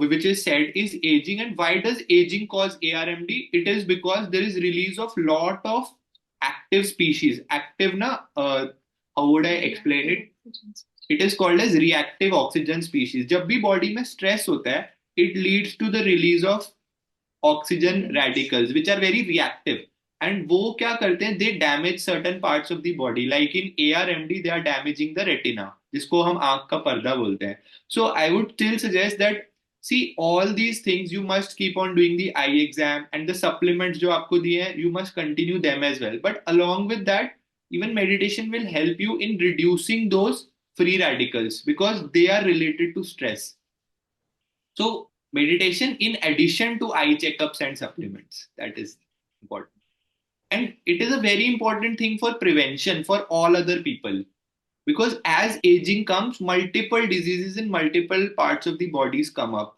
G: which is said, is aging. And why does aging cause ARMD? It is because there is release of lot of active species. Active na, how would I explain it? It is called as reactive oxygen species. जब भी body में stress होता है, it leads to the release of oxygen radicals, which are very reactive. And वो क्या करते हैं? They damage certain parts of the body. Like in ARMD, they are damaging the retina, जिसको हम आँख का पर्दा बोलते हैं. So I would still suggest that, see, all these things you must keep on doing the eye exam, and the supplements जो आपको दिए हैं, you must continue them as well. But along with that, even meditation will help you in reducing those free radicals because they are related to stress. So meditation in addition to eye checkups and supplements, that is important. And it is a very important thing for prevention for all other people, because as aging comes, multiple diseases in multiple parts of the bodies come up.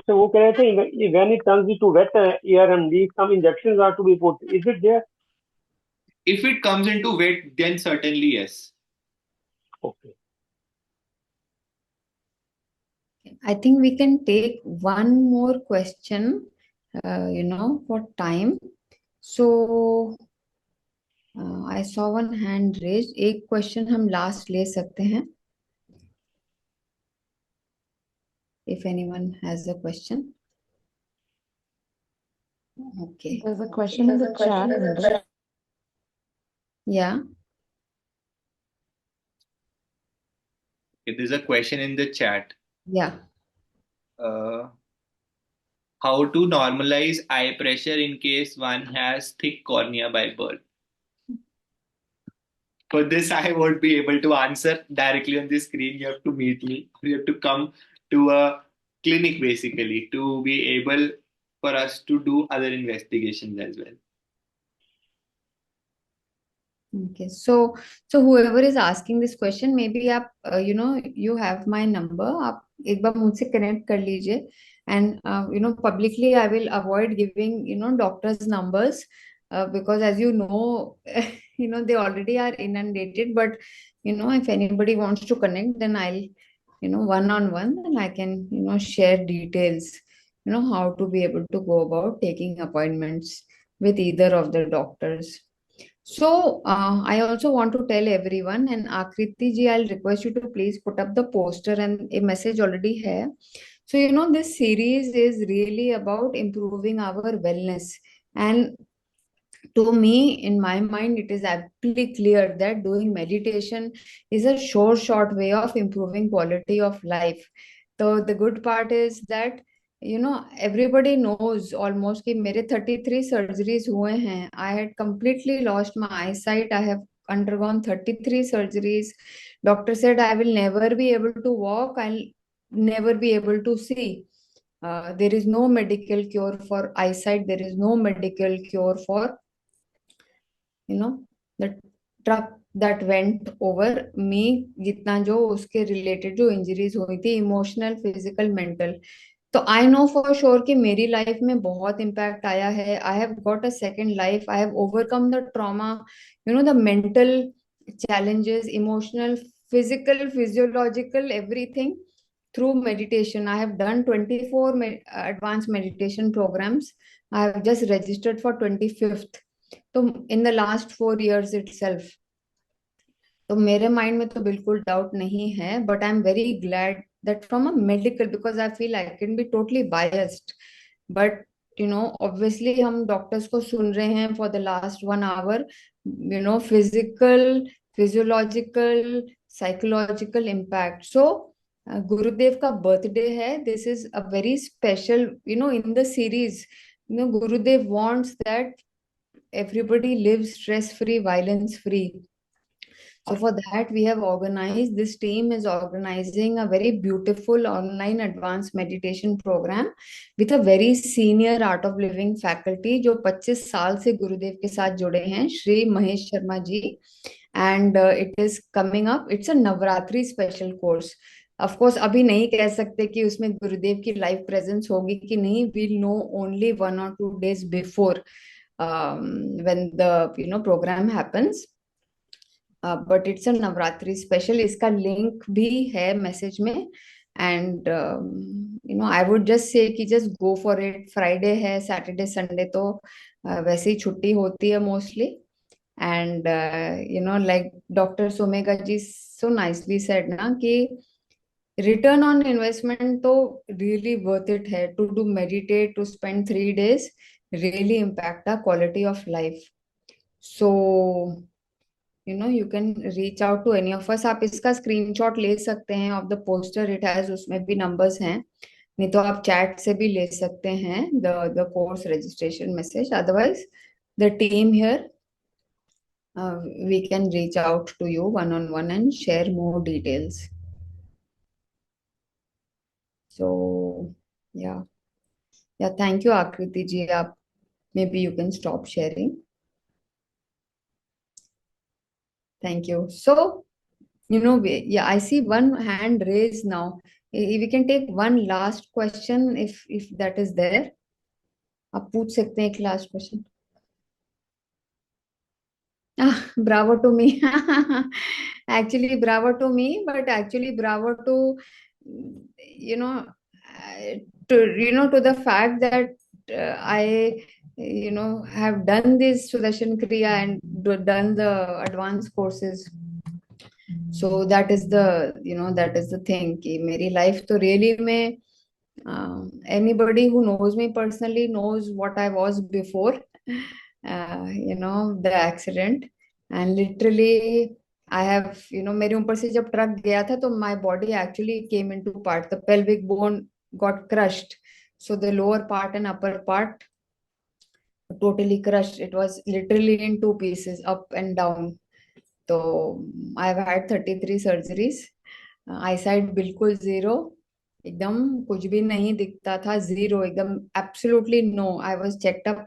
C: So वो कह रहे थे when it turns into wet ARMD, some injections are to be put. Is it there?
G: If it comes into wet, then certainly yes.
C: Okay.
D: I think we can take one more question, for time. So I saw one hand raised. एक question हम last ले सकते हैं. If anyone has a question. Okay.
E: There's a question in the chat. Mittal.
D: Yeah.
G: There's a question in the chat.
D: Yeah.
G: How to normalize eye pressure in case one has thick cornea by birth? For this, I won't be able to answer directly on the screen. You have to meet me. You have to come to a clinic basically to be able for us to do other investigations as well.
D: Okay, so whoever is asking this question, maybe आप you have my number, आप एक बार मुझसे connect कर लीजिए, and publicly I will avoid giving doctors numbers, because as you know they already are inundated, but if anybody wants to connect, then I'll one on one, and I can share details, how to be able to go about taking appointments with either of the doctors. So, I also want to tell everyone, and Akriti ji, I'll request you to please put up the poster and a message already here. So, this series is really about improving our wellness. And to me, in my mind, it is absolutely clear that doing meditation is a short way of improving quality of life. So the good part is that everybody knows almost कि मेरे 33 surgeries हुए हैं. I had completely lost my eyesight. I have undergone 33 surgeries. Doctor said I will never be able to walk. I'll never be able to see. There is no medical cure for eyesight. There is no medical cure for the truck that went over me, जितना जो उसके related जो injuries हुई थी, emotional, physical, mental. तो I know for sure कि मेरी life में बहुत इम्पैक्ट आया है. I have got a second life. I have overcome the trauma, the mental challenges, emotional, physical, physiological, everything through meditation. I have done 24 advanced meditation programs. I have just registered for 25th. तो in the last 4 years itself. तो मेरे mind में तो बिल्कुल doubt नहीं है, but I am very glad that from a medical, because I feel I can be totally biased, but obviously हम doctors को सुन रहे हैं for the last 1 hour. Physical, physiological, psychological impact. So Gurudev का बर्थडे है. This is a very special, in the series. Gurudev wants that everybody lives stress free, violence free. So for that, we have organized, this team is organizing a very beautiful online advanced meditation program with a very senior art of living faculty जो 25 साल से गुरुदेव के साथ जुड़े हैं, Shri Mahesh Sharma ji. And it is coming up. It's a Navratri special course. Of course, अभी नहीं कह सकते कि उसमें गुरुदेव की लाइव प्रेजेंस होगी कि नहीं. We'll know only 1 or 2 days before, when the program happens. But it's a Navratri special. इसका लिंक भी है मैसेज में. And I would just say कि just go for it. Friday है, सैटरडे संडे तो वैसे ही छुट्टी होती है mostly. And like doctor Sumegha ji so nicely said ना कि रिटर्न ऑन इन्वेस्टमेंट तो रियली वर्थ इट है. To do meditate, to spend 3 days really impact the quality of life. So you can reach out to any of us. आप इसका screenshot ले सकते हैं of the poster. It has, उसमें भी numbers हैं. नहीं तो आप चैट से भी ले सकते हैं the course registration message. Otherwise the team here, we can reach out to you one on one and share more details. So yeah, thank you Akriti ji. Maybe you can stop sharing. Thank you. So I see one hand raised now. We can take one last question if that is there. आप पूछ सकते हैं एक last question. Bravo to me. Actually bravo to me, but actually bravo to to the fact that I have done this Sudarshan Kriya and done the advanced courses. So that is the thing कि मेरी life तो really में anybody who knows me personally knows what I was before the accident. And literally I have मेरे ऊपर से जब truck गया था तो my body actually came into part. The pelvic bone got crushed, so the lower part and upper part totally crushed. It was literally in 2 pieces, up and down. तो I've had 33 surgeries. eyesight बिल्कुल zero, एकदम कुछ भी नहीं दिखता था. zero, एकदम absolutely no. I was checked up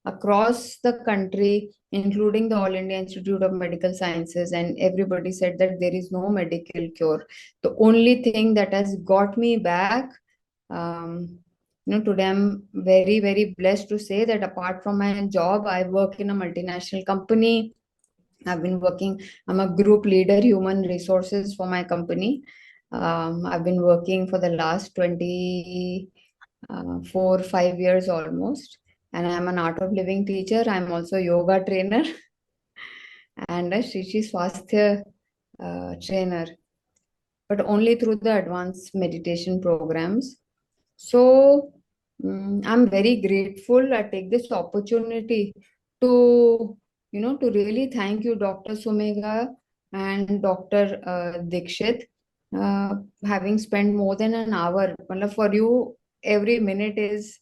D: across the country, including the All India Institute of Medical Sciences, and everybody said that there is no medical cure. The only thing that has got me back, today I'm very, very blessed to say that apart from my job, I work in a multinational company. I'm a group leader, human resources for my company. I've been working for the last 5 years almost. And I'm an art of living teacher. I'm also a yoga trainer and a Shri Shri Swasthya trainer, but only through the advanced meditation programs. So I'm very grateful. I take this opportunity to, to really thank you, Dr. Sumegha and Dr. Dikshit, having spent more than an hour. Matlab, for you, every minute is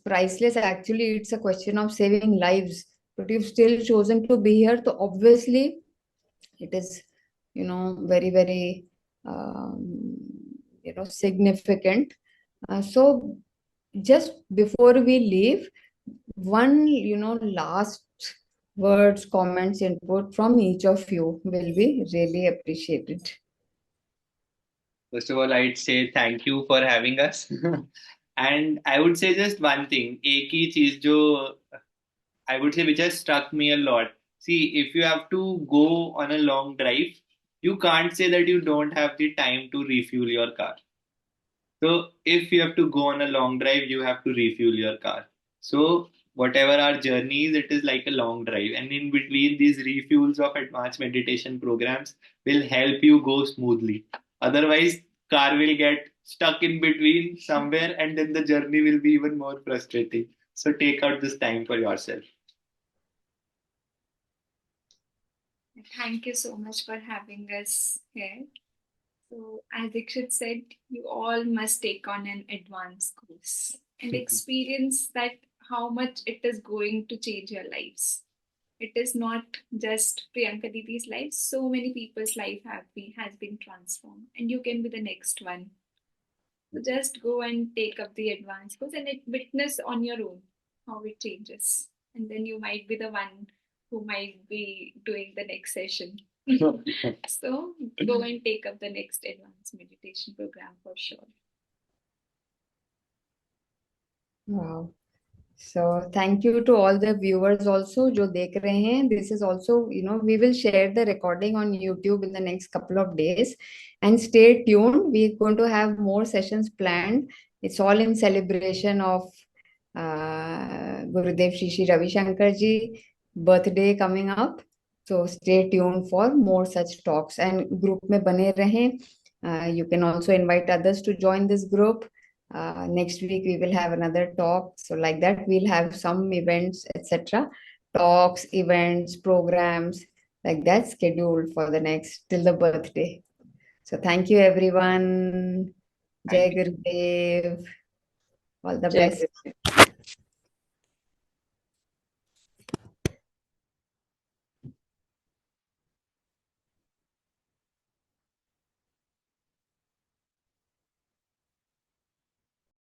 D: priceless. Actually, it's a question of saving lives, but you've still chosen to be here. So obviously, it is, very, very, significant. So just before we leave, one, last words, comments, input from each of you will be really appreciated.
G: First of all, I'd say thank you for having us. And I would say just one thing. एक ही चीज जो I would say which has struck me a lot. See, if you have to go on a long drive, you can't say that you don't have the time to refuel your car. So if you have to go on a long drive, you have to refuel your car. So whatever our journey is, it is like a long drive. And in between, these refuels of advanced meditation programs will help you go smoothly. Otherwise, car will get stuck in between somewhere and then the journey will be even more frustrating. So take out this time for yourself.
F: Thank you so much for having us here. So, as Dikshit said, you all must take on an advanced course and experience that how much it is going to change your lives. It is not just Priyanka Didi's life. So many people's life has been transformed, and you can be the next one. So just go and take up the advanced course and witness on your own how it changes, and then you might be the one who might be doing the next session. So go and take up the next advanced meditation program for sure.
D: Wow. So thank you to all the viewers also जो देख रहे हैं. This is also, we will share the recording on YouTube in the next couple of days. And stay tuned. We're going to have more sessions planned. It's all in celebration of Gurudev Shri Shri Ravi Shankar Ji birthday coming up. So stay tuned for more such talks. And group में बने रहें. You can also invite others to join this group. Next week we will have another talk. So like that, we'll have some events, etc. Talks, events, programs like that scheduled for the next till the birthday. So thank you, everyone. Jai Gurudev. All the best.